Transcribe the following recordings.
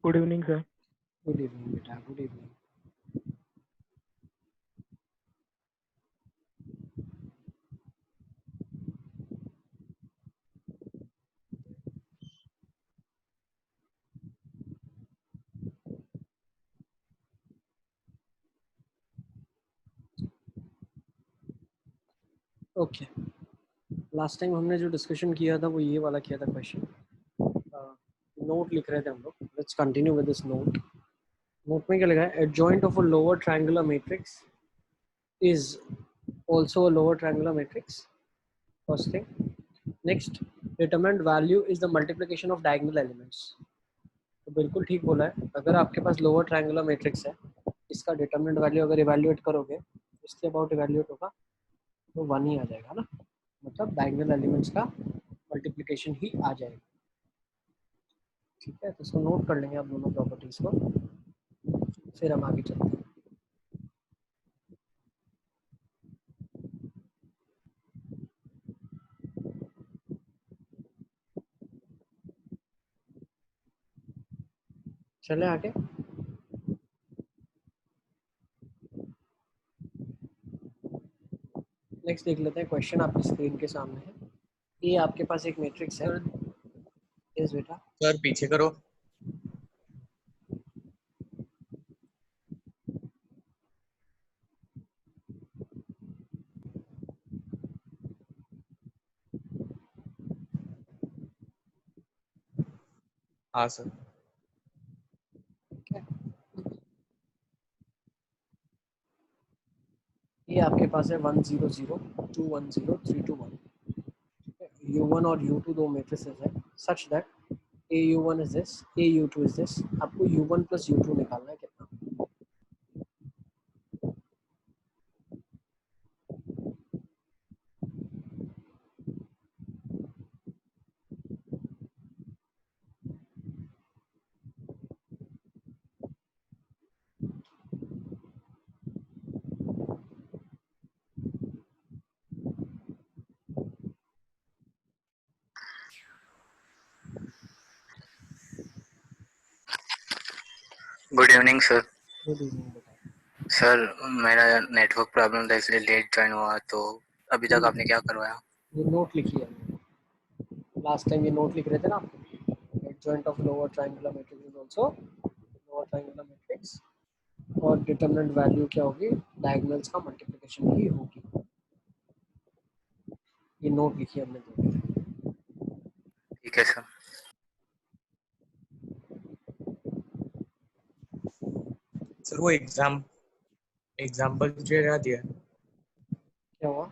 Good evening sir. Good evening बेटा, good evening. Okay, last time हमने जो discussion किया था वो ये वाला किया था क्वेश्चन। नोट लिख रहे थे हम लोग। Let's continue with this note. Note में क्या लिखा है? Adjoint of a lower triangular matrix is also a lower triangular matrix. First thing. Next, determinant value is the multiplication of diagonal elements. तो बिल्कुल ठीक बोला है। अगर आपके पास लोअर ट्रायंगुलर मैट्रिक्स है, इसका डिटरमिनेंट वैल्यू अगर इवैल्यूएट करोगे, इसके अबाउट इवैल्यूएट होगा तो 1 ही आ जाएगा ना, मतलब डायगोनल एलिमेंट्स का मल्टीप्लिकेशन ही आ जाएगा। ठीक है, तो इसको नोट कर लेंगे आप दोनों प्रॉपर्टीज को, फिर हम आगे चलते हैं। चले आगे। नेक्स्ट देख लेते हैं, क्वेश्चन आपकी स्क्रीन के सामने है। ये आपके पास एक मैट्रिक्स है। यस बेटा। सर पीछे करो। हाँ सर। ये आपके पास है 1 0 0 2 1 0 3 2 1। u1 और u2 दो मैट्रिसेस है such that au1 is this, au2 is this. आपको u1 प्लस u2 निकालना है कितना। Good evening sir. Good evening बेटा। सर मेरा नेटवर्क प्रॉब्लम था इसलिए लेट ज्वाइन हुआ, तो अभी तक आपने क्या करवाया? ये नोट लिखी है, लास्ट टाइम ये नोट लिख रहे थे ना आपको। Adjoint of lower triangular matrix is also lower triangular matrix, और डिटरमिनेंट वैल्यू क्या होगी? डायगोनल्स का मल्टीप्लिकेशन ही होगी। ये नोट लिखी है हमने दो। ठीक है सर। सर वो एग्जाम्पल जो दिया क्या हुआ?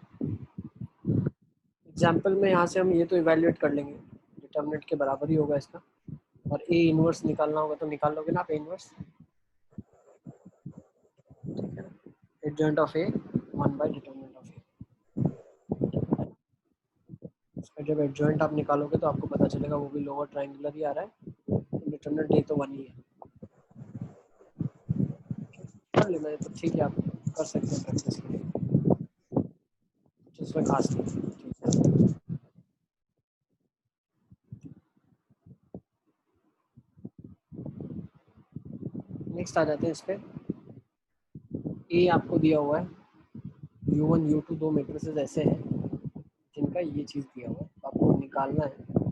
एग्जाम्पल में यहाँ से हम ये तो इवैल्यूएट कर लेंगे, डिटरमिनेंट के बराबर ही होगा इसका, और ए इनवर्स निकालना होगा तो निकाल लोगे ना आप ए इनवर्स। ठीक है ना, adjoint of A 1 by determinant of A. इसका जब एडजॉइंट आप निकालोगे तो आपको पता चलेगा वो भी लोअर ट्रायंगुलर ही आ रहा है, डिटरमिनेंट ए तो 1 ही है। कर लेना है तो ठीक है, आप कर सकते हैं प्रैक्टिस के लिए, जिसमें खास नहीं। ठीक है, नेक्स्ट आ जाते हैं इस पे। ए आपको दिया हुआ है, u1 u2 दो मैट्रिसेस ऐसे हैं जिनका ये चीज़ दिया हुआ है, तो आपको निकालना है।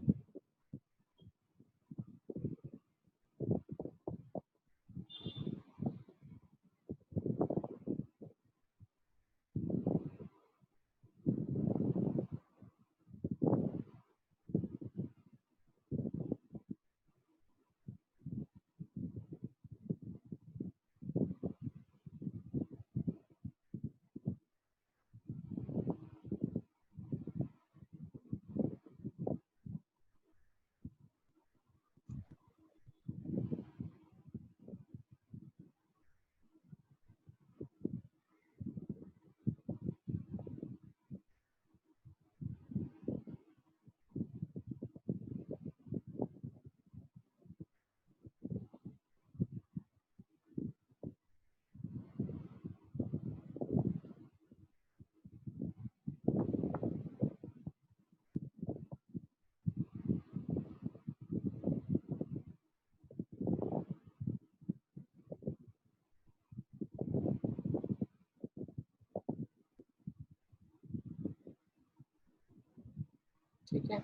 ठीक है,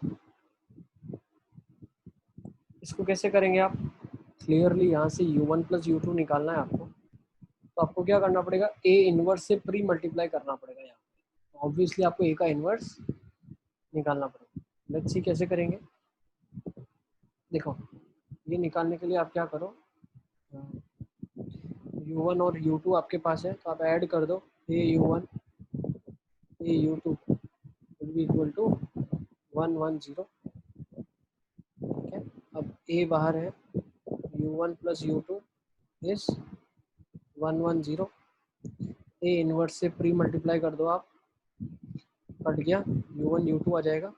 इसको कैसे करेंगे आप? क्लियरली यहाँ से u1 प्लस u2 निकालना है आपको, तो आपको क्या करना पड़ेगा, a इनवर्स से प्री मल्टीप्लाई करना पड़ेगा यहाँ पे। ऑब्वियसली आपको a का इनवर्स निकालना पड़ेगा। लेट्स सी कैसे करेंगे। देखो, ये निकालने के लिए आप क्या करो, u1 और u2 आपके पास है, तो आप ऐड कर दो a u1 a u2 will be equal to 110। ठीक है, अब a बाहर है, u1 plus u2 is 110। a inverse से प्री मल्टीप्लाई कर दो आप, कट गया, u1 u2 आ जाएगा।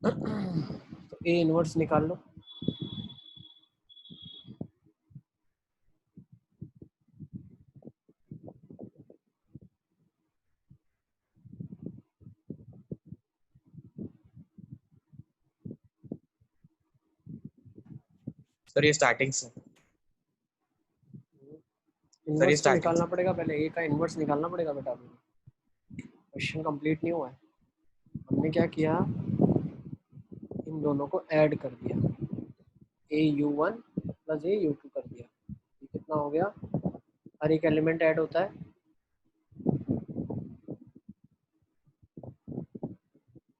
तो a इनवर्स निकाल लो। सर ये स्टार्टिंग से, इनवर्स तो स्टार्टिंग निकालना पड़ेगा पहले, a का इनवर्स निकालना पड़ेगा बेटा। क्वेश्चन कंप्लीट नहीं हुआ है। हमने क्या किया, इन दोनों को ऐड कर दिया, a u1 plus a u2 कर दिया। ये कितना हो गया, हर एक एलिमेंट ऐड होता है,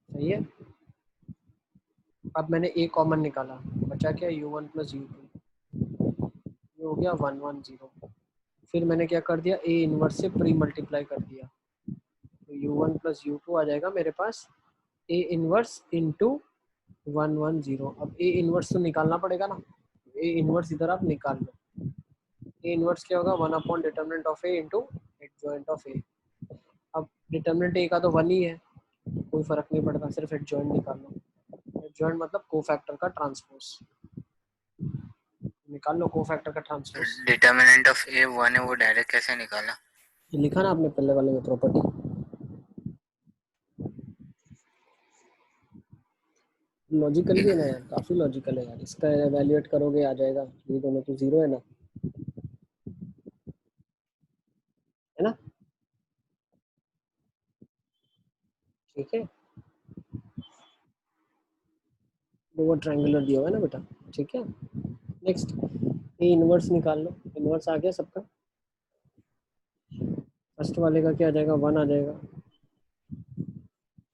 सही है। अब मैंने a कॉमन निकाला, बचा क्या, u1 प्लस u2, ये हो गया 110। फिर मैंने क्या कर दिया, a इनवर्स से प्री मल्टीप्लाई कर दिया, तो u1 प्लस u2 आ जाएगा मेरे पास a इनवर्स इंटू 110। अब a इनवर्स तो निकालना पड़ेगा ना, a इनवर्स इधर आप निकाल लो। a इनवर्स क्या होगा, 1 upon determinant of a into adjoint of a। अब डिटर्मिनेंट a का तो 1 ही है, कोई फर्क नहीं पड़ता, सिर्फ एडजॉइंट निकाल लो। एडजॉइंट मतलब कोफैक्टर का ट्रांसपोज, निकाल लो कोफैक्टर का ट्रांसपोज। डिटर्मिनेंट ऑफ ए 1 है, वो डायरेक्ट कैसे निकाला? ये लिखा ना आपने पहले वाले में, प्रॉपर्टी। लॉजिकल भी है ना यार, काफी लॉजिकल है यार। इसका एवेल्युएट करोगे आ जाएगा, ये दोनों तो जीरो है ना, है ना। ठीक है, वो ट्रायंगुलर दिया हुआ है ना बेटा। ठीक है, नेक्स्ट ए इनवर्स निकाल लो। इनवर्स आ गया सबका, फर्स्ट वाले का क्या आ जाएगा, 1 आ जाएगा।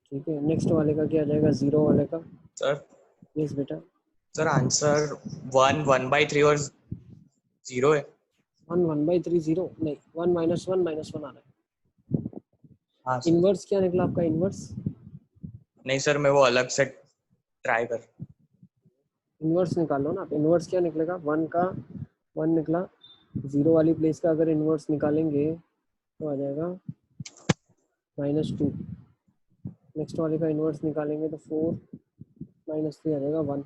ठीक है, नेक्स्ट वाले का क्या आ जाएगा, 0 वाले का। सर। यस बेटा। सर आंसर 1/3 और 0 है। 1/3 0 नहीं, 1 -1 -1 आ रहा है। हाँ सर। इनवर्स क्या निकला आपका, इनवर्स नहीं सर, मैं वो अलग से ट्राई कर। इनवर्स निकालो ना आप। इनवर्स क्या निकलेगा, 1 का 1 निकला, 0 वाली प्लेस का अगर इनवर्स निकालेंगे तो आ जाएगा -2। नेक्स्ट वाले का इनवर्स निकालेंगे तो 4 -3 आ जाएगा 1।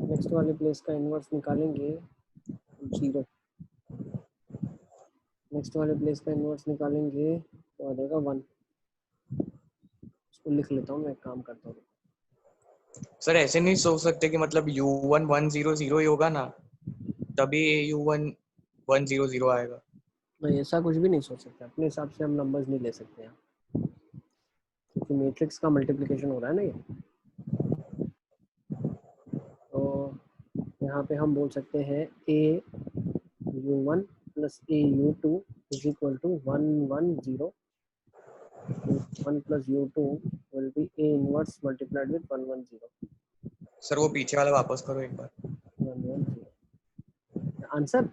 नेक्स्ट वाले प्लेस का इनवर्स निकालेंगे 0। नेक्स्ट वाले प्लेस का इनवर्स निकालेंगे तो आ जाएगा 1। इसको लिख लेता हूँ मैं, एक काम करता हूँ। सर ऐसे नहीं सोच सकते कि मतलब u1 100 ही होगा ना, तभी u1 100 आएगा। नहीं, ऐसा कुछ भी नहीं सोच सकते, अपने हिसाब से हम नंबर्स नहीं ले सकते यहाँ, क्योंकि मैट्रिक्स का मल्टीप्लिकेशन हो रहा है ना ये। तो यहाँ पे हम बोल सकते हैं a u1 plus a u2 is equal to 110। 1 plus u2 will be a inverse multiplied with 110। Sir वो पीछे वाला वापस करो एक बार। 110 आंसर,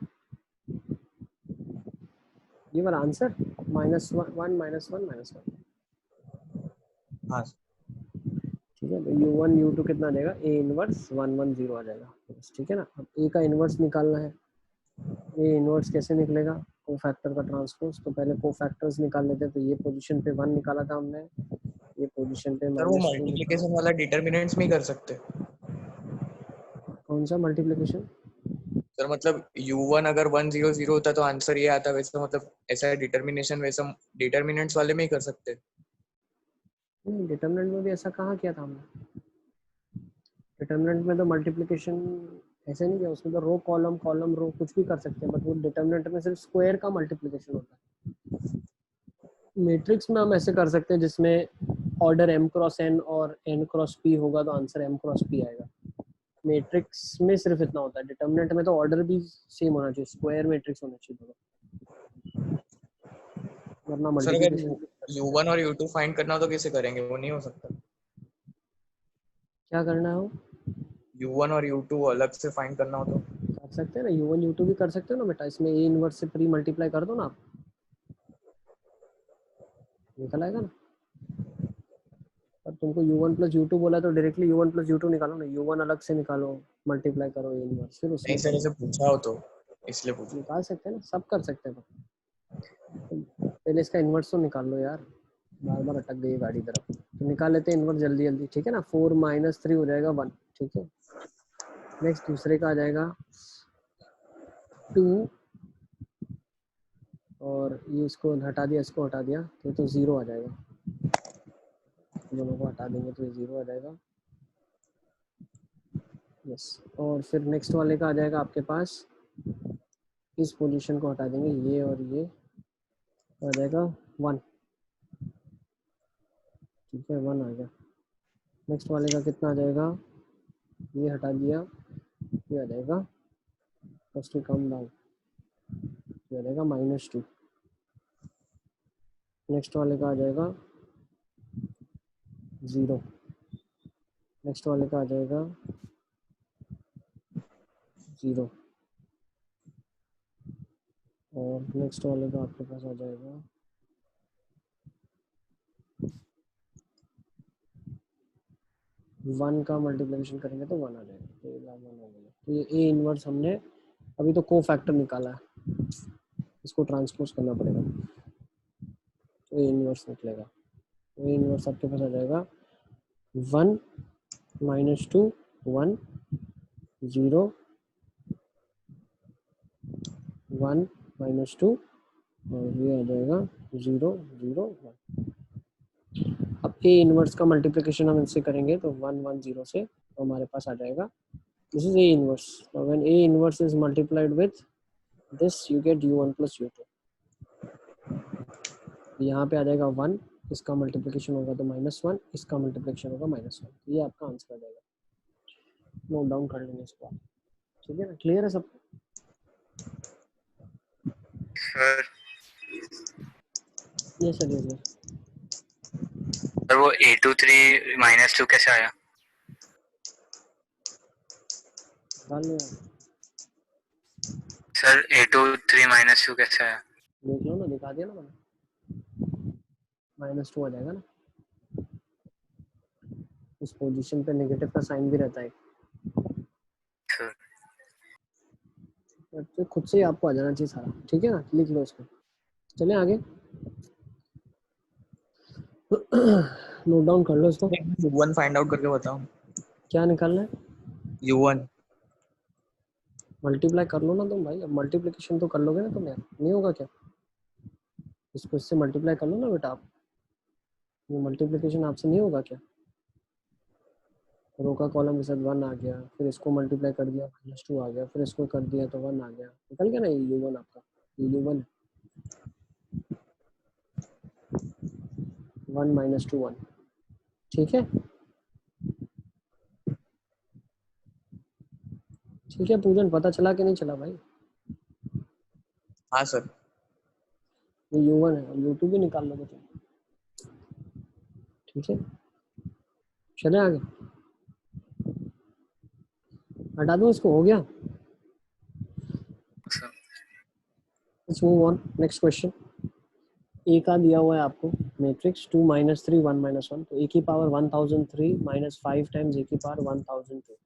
ये वाला आंसर -1 -1 -1। हाँ ठीक है, तो u1 u2 कितना आ जाएगा, a इनवर्स 110 आ जाएगा। ठीक है ना। अब a का इनवर्स निकालना है। a इनवर्स कैसे निकलेगा, कोफैक्टर का ट्रांसपोज। तो पहले कोफैक्टर्स निकाल लेते हैं। तो ये पोजीशन पे 1 निकाला था हमने, ये पोजीशन पे सर, वो -2 निकाला। मल्टीप्लिकेशन वाला डिटर्मिनेंट्स में ही कर सकते। कौन सा मल्टीप्लिकेशन? सर मतलब u1 अगर 100 होता तो आंसर ये आता, वैसे मतलब ऐसा डिटर्मिनेशन वैसा डिटर्मिनेंट्स वाले में ही कर सकते। नहीं, डिटर्मिनेंट में भी ऐसा कहाँ किया था हमने। डिटर्मिनेंट में तो मल्टीप्लिकेशन ऐसे नहीं किया, उसमें तो रो कॉलम कॉलम रो कुछ भी कर सकते हैं, बट वो डिटर्मिनेंट में सिर्फ स्क्वायर का मल्टीप्लिकेशन होता है। मैट्रिक्स में हम ऐसे कर सकते हैं जिसमें ऑर्डर m क्रॉस n और n क्रॉस p होगा तो आंसर m क्रॉस p आएगा। मैट्रिक्स में सिर्फ इतना होता है, डिटर्मिनेंट में तो ऑर्डर भी सेम होना चाहिए, स्क्वायर मैट्रिक्स होना चाहिए दोनों, वरना सर अगर मल्टीप्लिकेशन U1 और U2 फाइंड करना हो तो कैसे करेंगे? वो नहीं हो सकता। क्या करना है वो U1 और U2 अलग से फाइंड करना हो तो? कर सकते हैं ना, u1 u2 भी कर सकते हो ना बेटा, इसमें a इनवर्स से प्री मल्टीप्लाई कर दो ना आप, निकल आएगा ना। पर तुमको u1 प्लस u2 बोला तो डायरेक्टली u1 प्लस u2 निकालो ना, u1 अलग से निकालो, मल्टीप्लाई करो a इनवर्स, फिर नहीं उसमें सर, करो। ऐसे पूछा हो तो इसलिए पूछा। निकाल सकते हैं ना, सब कर सकते हैं। पहले इसका इन्वर्स तो निकाल लो यार, बार बार अटक गई गाड़ी तरफ। तो निकाल लेते हैं इन्वर्स जल्दी जल्दी, ठीक है ना। 4 माइनस 3 हो जाएगा 1, ठीक है। नेक्स्ट दूसरे का आ जाएगा 2, और ये इसको हटा दिया, इसको हटा दिया तो 0 आ जाएगा, दोनों को हटा देंगे तो ये 0 आ जाएगा, यस। और फिर नेक्स्ट वाले का आ जाएगा आपके पास, इस पोजीशन को हटा देंगे, ये और ये आ जाएगा 1, ठीक है, 1 आ गया। नेक्स्ट वाले का कितना आ जाएगा, ये हटा दिया, ये आ जाएगा, फर्स्ट कम डाउन, ये आ जाएगा -2। नेक्स्ट वाले का आ जाएगा 0, नेक्स्ट वाले का आ जाएगा 0, और नेक्स्ट वाले का आपके पास आ जाएगा 1 का मल्टीप्लिकेशन करेंगे तो 1 आ जाएगा, तो ये 1 हो गया। तो ये ए इनवर्स हमने अभी तो को फैक्टर निकाला है, इसको ट्रांसपोज करना पड़ेगा, तो ए इनवर्स निकलेगा। तो ए इनवर्स आपके पास आ जाएगा 1 -2 1 0 1 -2, और ये आ जाएगा 0 0 1। अब ए इनवर्स का मल्टीप्लिकेशन हम इनसे करेंगे तो 1 1 0 से, तो हमारे पास आ जाएगा, this is A inverse. Now when A inverse is multiplied with this you gate u1 plus u2। यहाँ पे आ जाएगा 1, इसका मल्टीप्लिकेशन होगा तो -1, इसका मल्टीप्लिकेशन होगा -1, ये आपका आंसर आ जाएगा। नोट डाउन कर लेंगे इसको, ठीक है ना, क्लियर है सब? सर ये सर, ये सर वो A23 -2 कैसे आया? डाल लो यार, सर A23 -2 कैसे आया? देख लो ना, दिखा दिया ना मैंने, -2 आ जाएगा ना, इस पोजीशन पे नेगेटिव का साइन भी रहता है, सर तो खुद से ही आपको आ जाना चाहिए सारा, ठीक है ना, लिख लो इसको। चलें आगे, नोट डाउन कर लो इसको। U1 फाइंड आउट करके बताओ। क्या निकालना है? U1 मल्टीप्लाई कर लो ना तुम भाई, अब मल्टीप्लिकेशन तो कर लोगे ना तुम यार, नहीं होगा क्या? इसको इससे मल्टीप्लाई कर लो ना बेटा आप, ये मल्टीप्लिकेशन आपसे नहीं होगा क्या? रो का कॉलम के साथ 1 आ गया, फिर इसको मल्टीप्लाई कर दिया -2 आ गया, फिर इसको कर दिया तो 1 आ गया, निकल गया ना ये u1 आपका, ये u1 1 -2 1, ठीक है। ठीक है पूजन, पता चला कि नहीं चला भाई? हाँ सर। ये u1 है, और u2 भी निकाल लोगे तुम, ठीक है। चले आगे, हटा दूं इसको, हो गया। Sir let's move on, next question. A का दिया हुआ है आपको मैट्रिक्स 2 -3 1 -1, तो ए की पावर 1003 -5 टाइम्स ए की पावर 1002,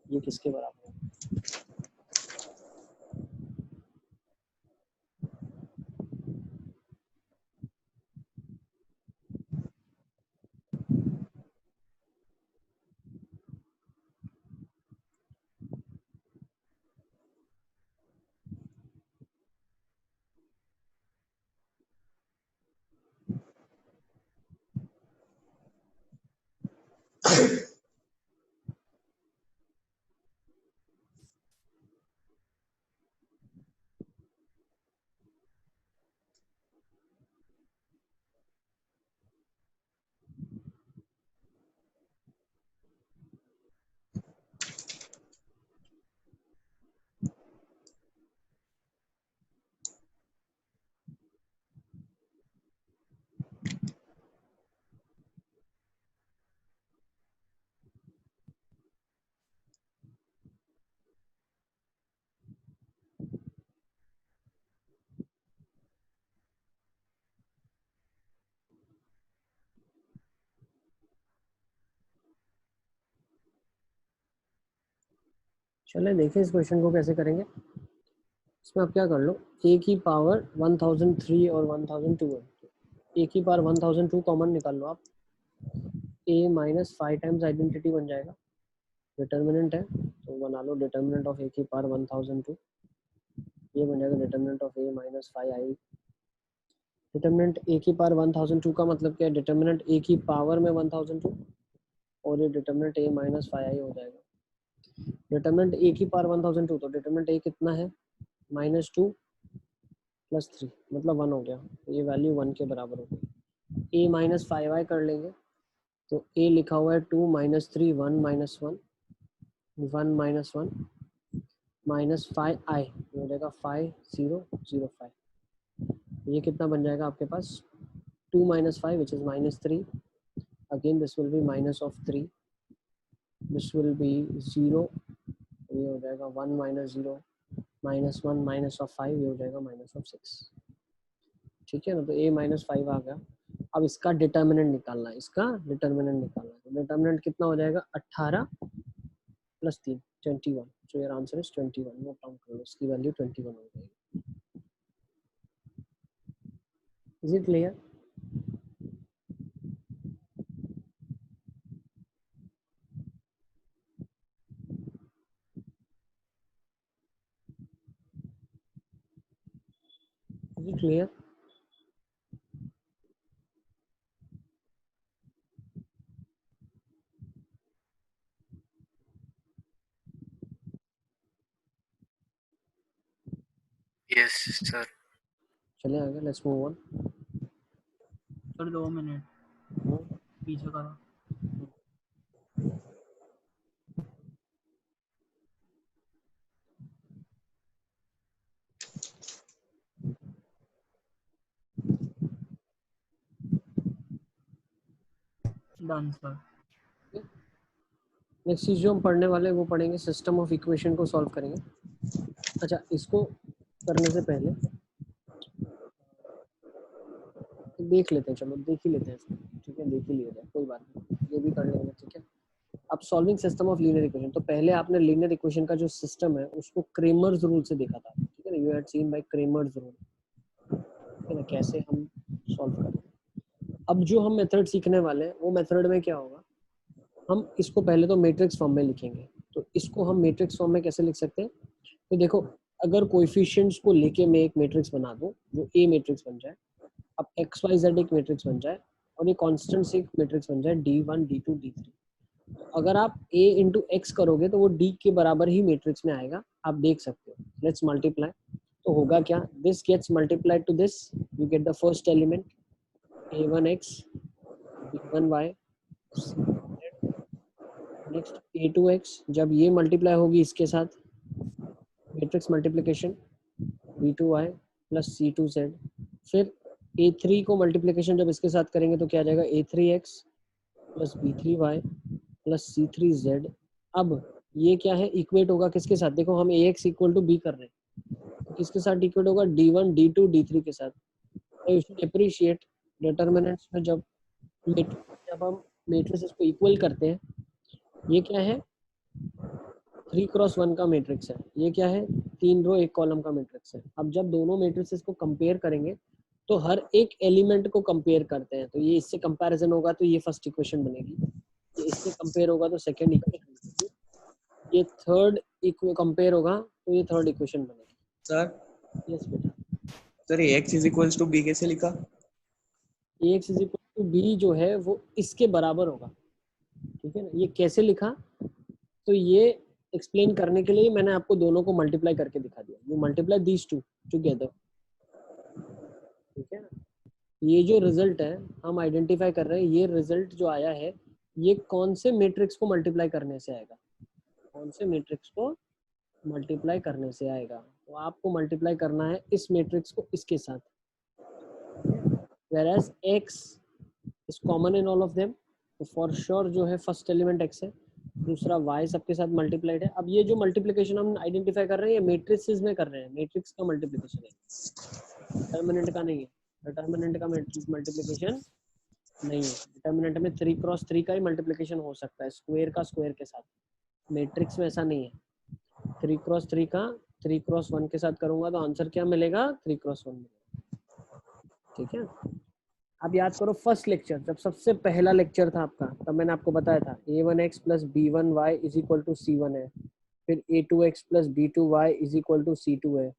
ये किसके बराबर है? चले देखें इस क्वेश्चन को कैसे करेंगे। इसमें आप क्या कर लो, a की पावर 1003 और 1002 है, a की पावर 1002 कॉमन निकाल लो आप, a माइनस 5 टाइम्स आइडेंटिटी बन जाएगा, डिटर्मिनेंट है तो बना लो डिटर्मिनेंट ऑफ a की पावर 1002, ये बन जाएगा determinant of a minus 5i। Determinant a की पावर 1002 का मतलब क्या है, डिटर्मिनेंट a की पावर में 1002 और ये डिटर्मिनेंट a माइनस 5i हो जाएगा। डिटर्मिनेंट a की पावर 1002 तो डिटर्मिनेंट a कितना है, -2 + 3 मतलब 1 हो गया, तो ये वैल्यू 1 के बराबर हो गई। a माइनस 5i कर लेंगे तो a लिखा हुआ है 2 - 3 1 - 1 1 - 1 -5i, ये हो जाएगा 5005। ये कितना बन जाएगा आपके पास, 2 - 5 which is -3, again this will be minus of 3, this will be 0, ये हो जाएगा 1 - 0 -1 माइनस ऑफ 5, ये हो जाएगा -6। ठीक है ना, तो a -5 आ गया। अब इसका डिटर्मिनेंट निकालना है, इसका डिटर्मिनेंट निकालना है, तो डिटर्मिनेंट कितना हो जाएगा, 18 + 3 21, so your answer is 21। Note down कर लो, इसकी वैल्यू 21 हो जाएगी। Is it clear? Is it clear? Yes sir. चले आगे, let's move on. Sir 2 minute पीछे करो। Done sir. नेक्स्ट चीज जो हम पढ़ने वाले हैं वो पढ़ेंगे सिस्टम ऑफ इक्वेशन को सॉल्व करेंगे। अच्छा, इसको करने से पहले देख लेते हैं, चलो देख ही लेते हैं इसको, ठीक है, देख ही लिया जाए, कोई बात नहीं, ये भी कर लेंगे, ठीक है। अब solving system of linear equation, तो पहले आपने लीनियर इक्वेशन का जो सिस्टम है उसको क्रेमर्स रूल से देखा था, ठीक है ना, you had seen bye Cramer's rule, ठीक है ना, कैसे हम सॉल्व करते हैं। अब जो हम मेथड सीखने वाले हैं वो मेथड में क्या होगा, हम इसको पहले तो मैट्रिक्स फॉर्म में लिखेंगे। तो इसको हम मैट्रिक्स फॉर्म में कैसे लिख सकते हैं, तो देखो, अगर कोएफिशिएंट्स को लेके मैं एक मैट्रिक्स बना दूं जो ए मैट्रिक्स बन जाए, अब एक्स वाई जेड एक मैट्रिक्स बन जाए और ये कांस्टेंट से एक मैट्रिक्स बन जाए d1 d2 d3, अगर आप a इंटू एक्स करोगे तो वो d के बराबर ही मैट्रिक्स में आएगा, आप देख सकते हो। लेट्स मल्टीप्लाई, तो होगा क्या, this gets multiplied to this, you get the first element a1x b1y, next a2x, जब ये मल्टीप्लाई होगी इसके साथ, matrix multiplication b2y plus c2z, फिर a3 को मल्टीप्लिकेशन जब इसके साथ करेंगे तो क्या आ जाएगा, a3x plus b3y plus c3z। अब ये क्या है, इक्वेट होगा किसके साथ, देखो हम ax इक्वल टू b कर रहे हैं, तो किसके साथ इक्वेट होगा, d1 d2 d3 के साथ। तो यू शुड अप्रिशिएट डिटरमिनेंट्स में जब हम मैट्रिसेस को इक्वल करते हैं, ये क्या है 3x1 का मैट्रिक्स है, ये क्या है 3 रो 1 कॉलम का मैट्रिक्स है। अब जब दोनों मैट्रिसेस को कंपेयर करेंगे तो हर एक एलिमेंट को कंपेयर करते हैं, तो ये इससे कंपैरिजन होगा तो ये फर्स्ट इक्वेशन बनेगी, ये इससे कंपेयर होगा तो सेकंड इक्वेशन बनेगी, ये थर्ड कंपेयर होगा तो ये थर्ड इक्वेशन बनेगी। सर यस बेटा। Sir ax is equals to b कैसे लिखा, ax is equal to b जो है वो इसके बराबर होगा, ठीक है ना। ये कैसे लिखा, तो ये एक्सप्लेन करने के लिए मैंने आपको दोनों को मल्टीप्लाई करके दिखा दिया, you multiply these two together, ठीक है ना। ये जो रिजल्ट है हम आइडेंटिफाई कर रहे हैं, ये रिजल्ट जो आया है ये कौन से मैट्रिक्स को मल्टीप्लाई करने से आएगा, कौन से मैट्रिक्स को मल्टीप्लाई करने से आएगा, तो आपको मल्टीप्लाई करना है इस मैट्रिक्स को इसके साथ, whereas x is common in all of them, तो फॉर श्योर जो है फर्स्ट एलिमेंट x है, दूसरा y सबके साथ मल्टीप्लाइड है। अब ये जो मल्टीप्लिकेशन हम आइडेंटिफाई कर रहे हैं ये मैट्रिसेस में कर रहे हैं, मैट्रिक्स का मल्टीप्लिकेशन है, डिटरमिनेंट का नहीं है, डिटरमिनेंट का मल्टीप्लिकेशन नहीं है। डिटरमिनेंट में 3x3 का ही मल्टीप्लिकेशन हो सकता है, स्क्वायर का स्क्वायर के साथ, मैट्रिक्स में ऐसा नहीं है। 3x3 का 3x1 के साथ करूंगा तो आंसर क्या मिलेगा? 3x1 मिलेगा। ठीक है, अब याद करो फर्स्ट लेक्चर, जब सबसे पहला लेक्चर था आपका, तब मैंने आपको बताया था a1x plus b1y is equal to c1 है, फिर a2x plus b2y is equal to c2 है।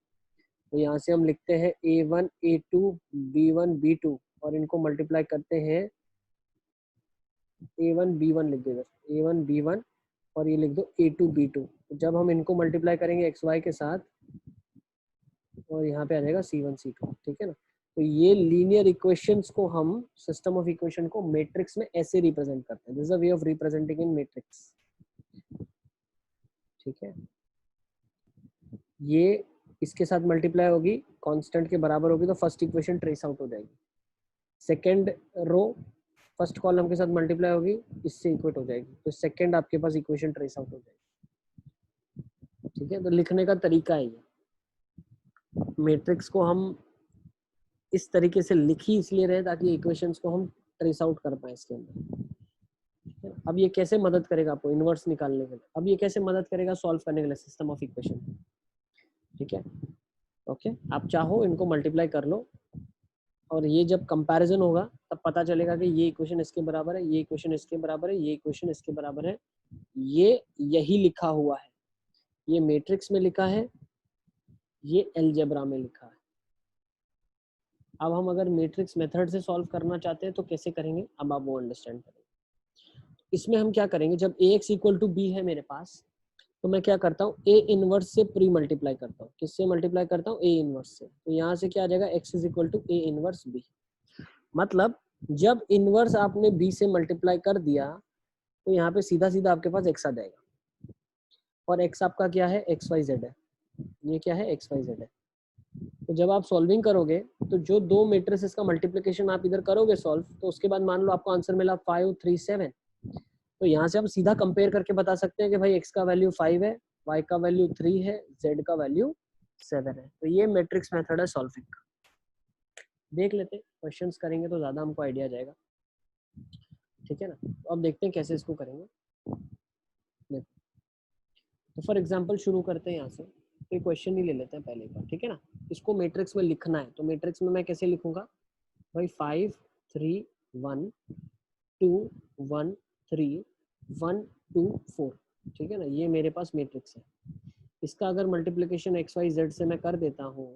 तो यहाँ से हम लिखते हैं a1 a2 b1 b2 और इनको मल्टीप्लाई करते हैं a1 b1 लिख दो इधर, a1 b1 और ये लिख दो a2 b2। तो जब हम इनको मल्टीप्लाई करेंगे xy के साथ और यहाँ पे आ जाएगा c1 c2। ठीक है ना, तो ये लीनियर इक्वेशंस को हम सिस्टम ऑफ इक्वेशन को मैट्रिक्स में ऐसे रिप्रेजेंट करते हैं। This is a way of representing in matrix. ठीक है, ये इसके साथ मल्टीप्लाई होगी, कांस्टेंट के बराबर होगी तो फर्स्ट इक्वेशन ट्रेस आउट हो जाएगी। सेकंड रो फर्स्ट कॉलम के साथ मल्टीप्लाई होगी, इससे इक्वेट हो जाएगी, तो सेकंड आपके पास इक्वेशन ट्रेस आउट हो जाएगी। ठीक है, तो लिखने का तरीका है ये। मैट्रिक्स को हम इस तरीके से लिख ही इसलिए रहे ताकि इक्वेशंस को हम ट्रेस आउट कर पाए इसके अंदर। अब ये कैसे मदद करेगा आपको इनवर्स निकालने के लिए? अब ये कैसे मदद करेगा सॉल्व करने के लिए सिस्टम ऑफ इक्वेशन? ठीक है, ओके, आप चाहो इनको मल्टीप्लाई कर लो और ये जब कंपैरिजन होगा तब पता चलेगा कि ये इक्वेशन इसके बराबर है, ये इक्वेशन इसके बराबर है, ये इक्वेशन इसके बराबर है, ये यही लिखा हुआ है, ये मैट्रिक्स में लिखा है, ये अलजेब्रा में लिखा है। अब हम अगर मैट्रिक्स मेथड से सॉल्व करना चाहते हैं तो कैसे करेंगे, अब आप वो अंडरस्टैंड करेंगे। इसमें हम क्या करेंगे, जब ax इक्वल टू b है मेरे पास, तो मैं क्या करता हूँ a इनवर्स से प्री मल्टीप्लाई करता हूँ। किससे मल्टीप्लाई करता हूँ? a इनवर्स से। तो यहाँ से क्या आ जाएगा, x is equal to a inverse b। मतलब जब इनवर्स आपने b से मल्टीप्लाई कर दिया तो यहाँ पे सीधा सीधा आपके पास x आ जाएगा, और x आपका क्या है, xyz है। ये क्या है, xyz है। तो जब आप सॉल्विंग करोगे तो जो दो मैट्रिसेस का मल्टीप्लिकेशन आप इधर करोगे सॉल्व, तो उसके बाद मान लो आपको आंसर मिला 5 3 7, तो यहाँ से हम सीधा कंपेयर करके बता सकते हैं कि भाई x का वैल्यू 5 है, y का वैल्यू 3 है, z का वैल्यू 7 है। तो ये मैट्रिक्स मेथड है सॉल्विंग का। देख लेते हैं, क्वेश्चंस करेंगे तो ज्यादा हमको आइडिया जाएगा। ठीक है ना, तो अब देखते हैं कैसे इसको करेंगे। देखो, तो फॉर एग्जांपल शुरू करते हैं यहाँ से, एक क्वेश्चन ही ले लेते हैं पहले का। ठीक है ना, इसको मैट्रिक्स में लिखना है, तो मैट्रिक्स में मैं कैसे लिखूंगा भाई, 5 3 1 2 1 3 1 2 4। ठीक है ना, ये मेरे पास मैट्रिक्स है। इसका अगर मल्टीप्लिकेशन XYZ से मैं कर देता हूँ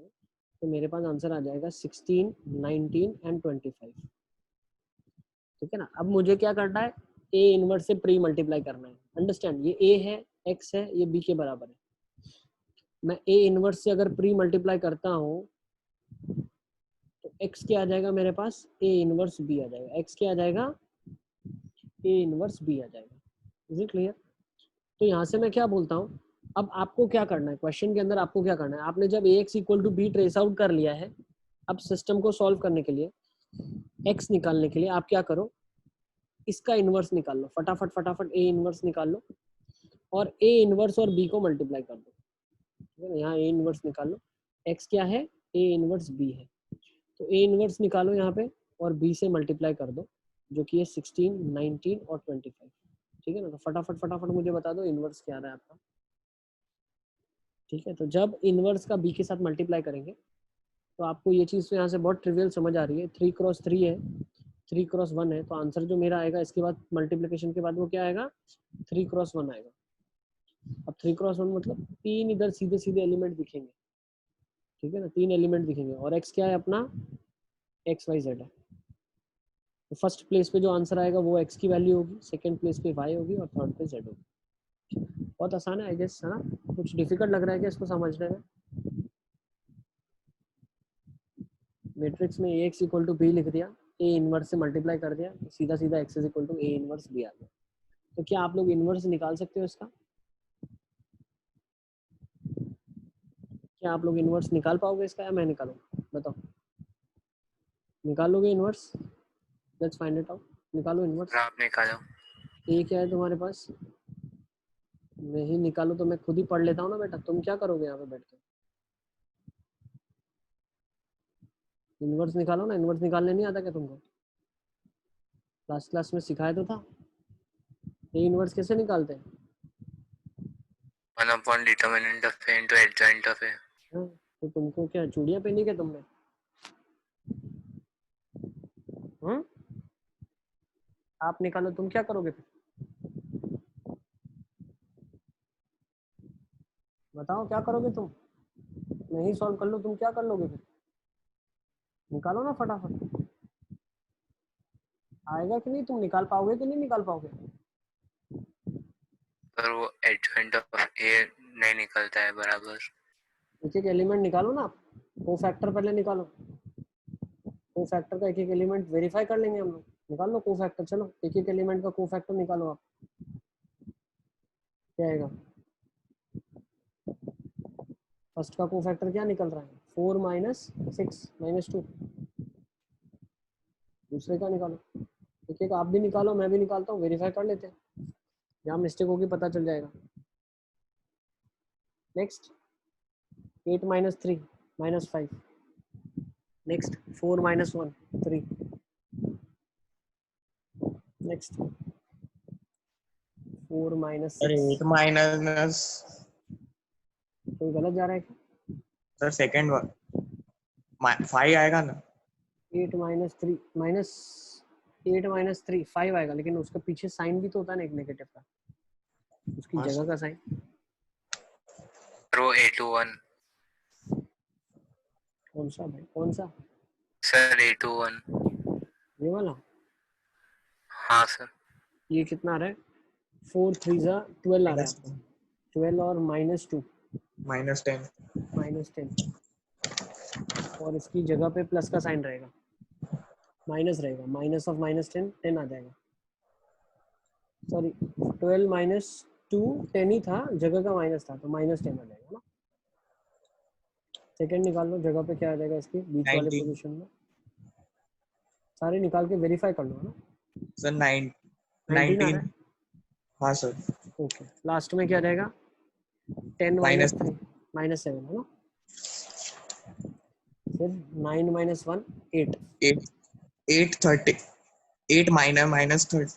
तो मेरे पास आंसर आ जाएगा 16 19 एंड 25। ठीक है ना, अब मुझे क्या करना है, a इनवर्स से प्री मल्टीप्लाई करना है। अंडरस्टैंड, ये a है, x है, ये b के बराबर है। मैं a इनवर्स से अगर प्री मल्टीप्लाई करता हूँ तो x क्या आ जाएगा मेरे पास, a इनवर्स b आ जाएगा। x क्या आ जाएगा, a इनवर्स b आ जाएगा। Is it clear? तो यहाँ से मैं क्या बोलता हूँ, अब आपको क्या करना है, क्वेश्चन के अंदर आपको क्या करना है, आपने जब ax equal to b trace out कर लिया है, अब सिस्टम को सॉल्व करने के लिए, x निकालने के लिए आप क्या करो, इसका इनवर्स निकाल लो, फटाफट फटाफट a इनवर्स निकाल लो और a इनवर्स और b को मल्टीप्लाई कर दो। ठीक है ना, यहाँ a इनवर्स निकाल लो, x क्या है, a इनवर्स b है, तो a इनवर्स निकालो यहाँ पे और b से मल्टीप्लाई कर दो, जो कि है 16 19 और 25। ठीक है ना, तो फटाफट फटाफट मुझे बता दो इनवर्स क्या आ रहा है आपका। ठीक है, तो जब इनवर्स का b के साथ मल्टीप्लाई करेंगे तो आपको ये चीज़ तो यहाँ से बहुत ट्रिवियल समझ आ रही है। 3 क्रॉस 3 है, 3 क्रॉस 1 है, तो आंसर जो मेरा आएगा इसके बाद मल्टीप्लिकेशन के बाद वो क्या आएगा, 3 क्रॉस 1 आएगा। अब 3 क्रॉस 1 मतलब 3 इधर सीधे सीधे एलिमेंट दिखेंगे। ठीक है ना, 3 एलिमेंट दिखेंगे और x क्या है अपना, XYZ है। तो फर्स्ट प्लेस पे जो आंसर आएगा वो x की वैल्यू होगी, सेकंड प्लेस पे y होगी और थर्ड पे z होगी। बहुत आसान है आई गेस, है ना? कुछ डिफिकल्ट लग रहा है क्या इसको समझने में? मैट्रिक्स में ax इक्वल टू b लिख दिया, a इनवर्स से मल्टीप्लाई कर दिया, तो सीधा सीधा x is equal to a inverse b आ गया। तो क्या आप लोग इनवर्स निकाल सकते हो इसका? क्या आप लोग इनवर्स निकाल पाओगे इसका, या मैं निकालूं? बताओ, निकालोगे inverse? Let's find it out. निकालो इनवर्स। आप निकालो। ए क्या है तुम्हारे पास? नहीं निकालो तो मैं खुद ही पढ़ लेता हूँ ना बेटा, तुम क्या करोगे यहाँ पे बैठ के? इनवर्स निकालो ना, इनवर्स निकालने नहीं आता क्या तुमको? क्लास में सिखाया तो था। ए इनवर्स कैसे निकालते हैं? 1 upon determinant of A into adjoint of A. हाँ, तो तुमको क्या चूड़ियां पहनी क्या तुमने? आप निकालो, तुम क्या करोगे फिर? बताओ क्या करोगे तुम? मैं ही सॉल्व कर लूं, तुम क्या कर लोगे फिर? निकालो ना फटाफट। आएगा कि नहीं? तुम निकाल पाओगे कि नहीं निकाल पाओगे? पर वो adjoint of A नहीं निकलता है बराबर। एक एक एलिमेंट निकालो ना, को फैक्टर पहले निकालो। को फैक्टर का एक एक एलिमेंट वेरीफाई कर लेंगे हम लोग। निकाल लो को फैक्टर, चलो एक एक एलिमेंट का को फैक्टर निकालो आप। क्या आएगा? फर्स्ट का को फैक्टर क्या निकल रहा है? 4 माइनस 6 माइनस 2। दूसरे का निकालो, एक एक आप भी निकालो, मैं भी निकालता हूँ, वेरीफाई कर लेते हैं। जहाँ मिस्टेक होगी पता चल जाएगा। Next 8 minus 3 minus 5। Next 4 minus 1 3। Next 4 minus sir 6। 8 minus, कोई गलत जा रहा है क्या? सर सेकंड वन 5 आएगा ना? 8 माइनस 3 माइनस 8 माइनस 3 5 आएगा, लेकिन उसके पीछे साइन भी तो होता है ना एक नेगेटिव का, उसकी हाँ, जगह का साइन। रो A21 कौन सा भाई, कौन सा? Sir A21। ये वाला? हाँ सर। ये कितना आ रहा है? 4 3 जा 12 आ रहा है माइनस आपका। 12 और माइनस 2 माइनस 10। माइनस 10, और इसकी जगह पे प्लस का साइन रहेगा, माइनस रहेगा। माइनस ऑफ माइनस 10 10 आ जाएगा। सॉरी 12 माइनस 2 10 ही था, जगह का माइनस था, तो माइनस 10 आ जाएगा ना। सेकंड निकाल लो, जगह पे क्या आ जाएगा इसकी बीच वाले 19 पोजीशन में। सारे निकाल के वेरीफाई कर लो ना। सर 9 19 आ रहा 19। है। हाँ सर। ओके, लास्ट में क्या रहेगा? 10 माइनस माइनस 3 माइनस 7 है ना। फिर 9 minus 1 8। 8 8 30 8 minus 30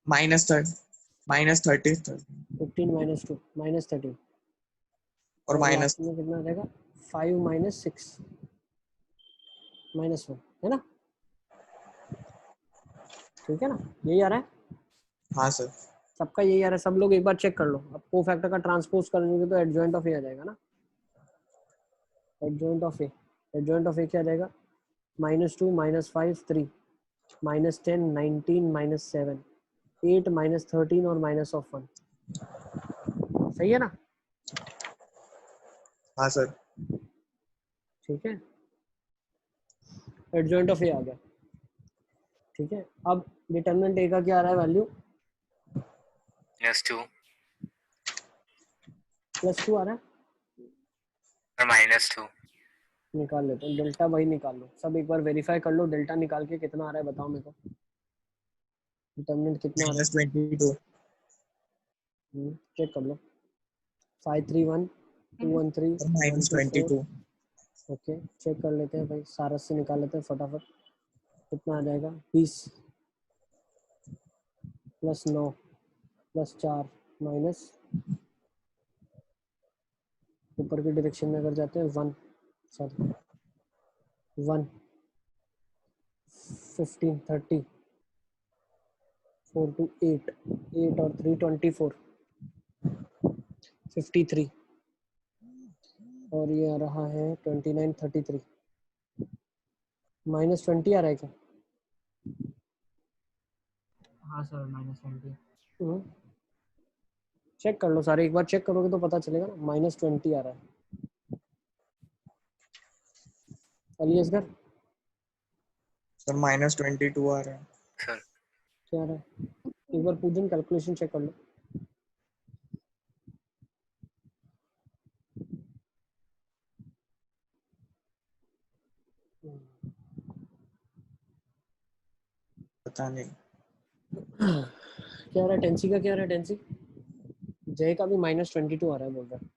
minus 30 15 minus 2 minus 13, और और माइनस। लास्ट में कितना आ जाएगा? 5 माइनस 6 माइनस 1 है ना। ठीक है ना, यही आ रहा है हाँ सर। सबका, यही आ रहा है। सब लोग एक बार चेक कर लो। अब को फैक्टर का ट्रांसपोज करेंगे तो एडजॉइंट ऑफ ए आ जाएगा ना। Adjoint of A, adjoint of A क्या आ जाएगा? Minus 2 minus 5 3 minus 10 19 minus 7 8 minus 13 और माइनस ऑफ 1। सही है ना। हाँ सर। ठीक है, एडजॉइंट ऑफ ए आ गया। ठीक है, अब डिटरमिनेंट ए का क्या आ रहा है वैल्यू? -2 +2 आ रहा है। और -2। निकाल लेते हैं डेल्टा, वही निकाल लो। सब एक बार वेरीफाई कर लो, डेल्टा निकाल के कितना आ रहा है बताओ मेरे को। डिटरमिनेंट कितना आ रहा माइनस है? 22। चेक कर लो। 531 213 और माइनस 124। 22। ओके, चेक कर लेते हैं भाई, सारस से निकाल लेते हैं फटाफट। कितना आ जाएगा? 20 प्लस 9 प्लस 4 माइनस, ऊपर की डायरेक्शन में अगर जाते हैं 1 सॉरी 1 15 30 4 2 8 8 और 3 24 53, और ये आ रहा है 29 33। माइनस 20 आ रहा है क्या? हाँ सर -20। चेक कर लो सारे, एक बार चेक करोगे तो पता चलेगा ना। माइनस 20 आ रहा है। अली असगर सर माइनस 22 आ रहा है। सर क्या आ रहा है? एक बार पूजन कैलकुलेशन चेक कर लो। पता नहीं। क्या आ रहा है टेंसी का? क्या आ रहा है टेंसी? जय का भी -22 आ रहा है बोल रहा है।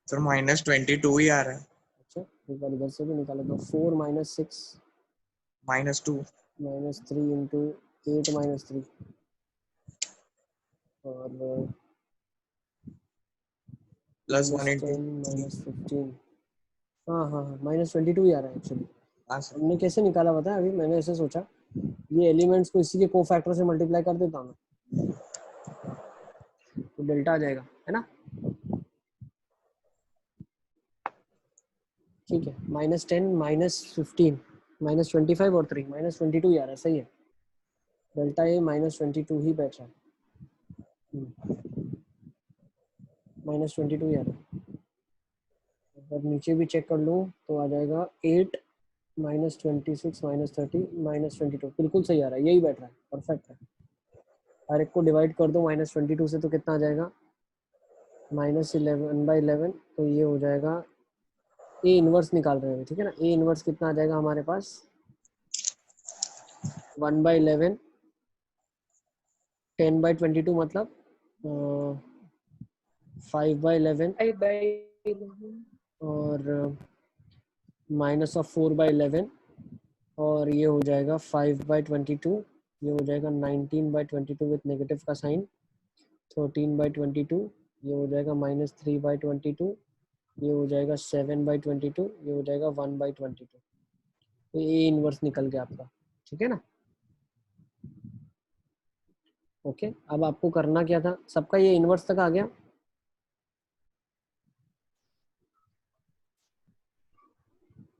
सर माइनस 22 ही आ रहा है। अच्छा, एक बार इधर से भी निकालो तो 4 माइनस 6 -2। माइनस 3 इंटू 8 माइनस 3 और प्लस वन -10 -15, हाँ हाँ हाँ -22 ही आ रहा है एक्चुअली। हाँ सर। हमने कैसे निकाला पता है? अभी मैंने ऐसे सोचा ये एलिमेंट्स को इसी के कोफैक्टर से मल्टीप्लाई कर देता हूँ तो डेल्टा आ जाएगा, है ना? ठीक है, -10 -15 -25 और 3 -22 यार, सही है। डेल्टा ए -22 ही बैठा है, -22 यार। अगर नीचे भी चेक कर लूँ तो आ जाएगा 8 -26 -30 -22, बिल्कुल सही आ रहा है, यही बैठ रहा है, परफेक्ट है। हर एक को डिवाइड कर दो -22 से तो कितना आ जाएगा? -11/11, तो ये हो जाएगा ए इनवर्स निकाल रहे हैं, ठीक है ना? ए इनवर्स कितना आ जाएगा हमारे पास? 1/11, 10/22 मतलब 5/11 और -4/11 और ये हो जाएगा 5/22, ये हो जाएगा 19/22 विथ नेगेटिव का साइन, 13/22, ये हो जाएगा -3/22, ये हो जाएगा 7/22, ये हो जाएगा 1/22। तो ये इनवर्स निकल गया आपका, ठीक है ना? ओके, अब आपको करना क्या था? सबका ये इनवर्स तक आ गया?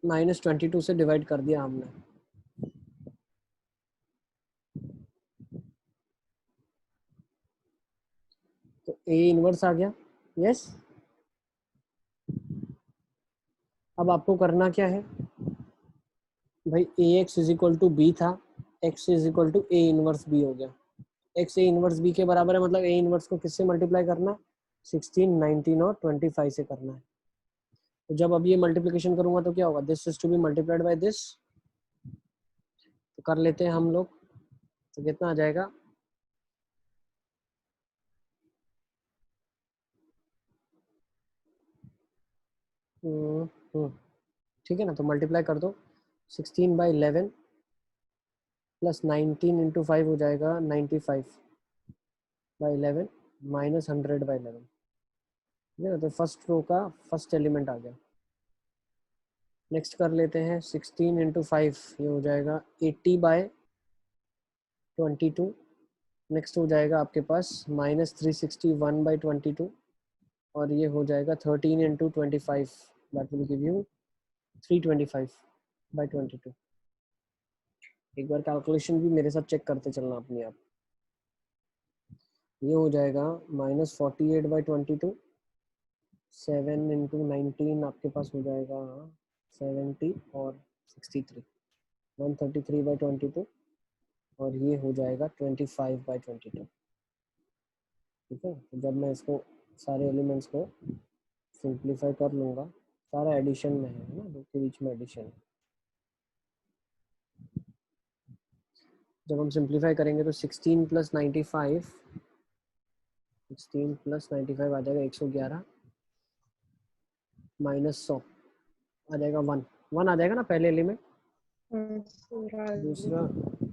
-22 से डिवाइड कर दिया हमने, तो ए इनवर्स आ गया। यस, अब आपको करना क्या है भाई? ax = b था, x = a इनवर्स b हो गया। x a इनवर्स b के बराबर है, मतलब a इनवर्स को किससे मल्टीप्लाई करना है? 16, 19 और 25 से करना है। तो जब अब ये मल्टीप्लिकेशन करूंगा तो क्या होगा? This is to be multiplied by this, तो कर लेते हैं हम लोग। तो कितना आ जाएगा? ठीक है ना? तो मल्टीप्लाई कर दो, 16/11 प्लस 19 × 5 हो जाएगा 95/11 माइनस 100/11, ठीक है ना? तो फर्स्ट रो का फर्स्ट एलिमेंट आ गया। नेक्स्ट कर लेते हैं 16 × 5, ये हो जाएगा 80/22। नेक्स्ट हो जाएगा आपके पास -361/22 और ये हो जाएगा 13 × 25, दैट विल गिव यू 325/22। एक बार कैलकुलेशन भी मेरे साथ चेक करते चलना अपनी आप। ये हो जाएगा -48/22, 7 × 19 आपके पास हो जाएगा 70 और 63, 133/22 और ये हो जाएगा 25/22, ठीक है? तो जब मैं इसको सारे एलिमेंट्स को सिंप्लीफाई कर लूँगा, सारा एडिशन में है ना, दो के बीच में एडिशन है। जब हम सिंप्लीफाई करेंगे तो 16 + 95, 16 + 95 आ जाएगा 111 -100 आ जाएगा 1 आ जाएगा ना पहले एलिमेंट। दूसरा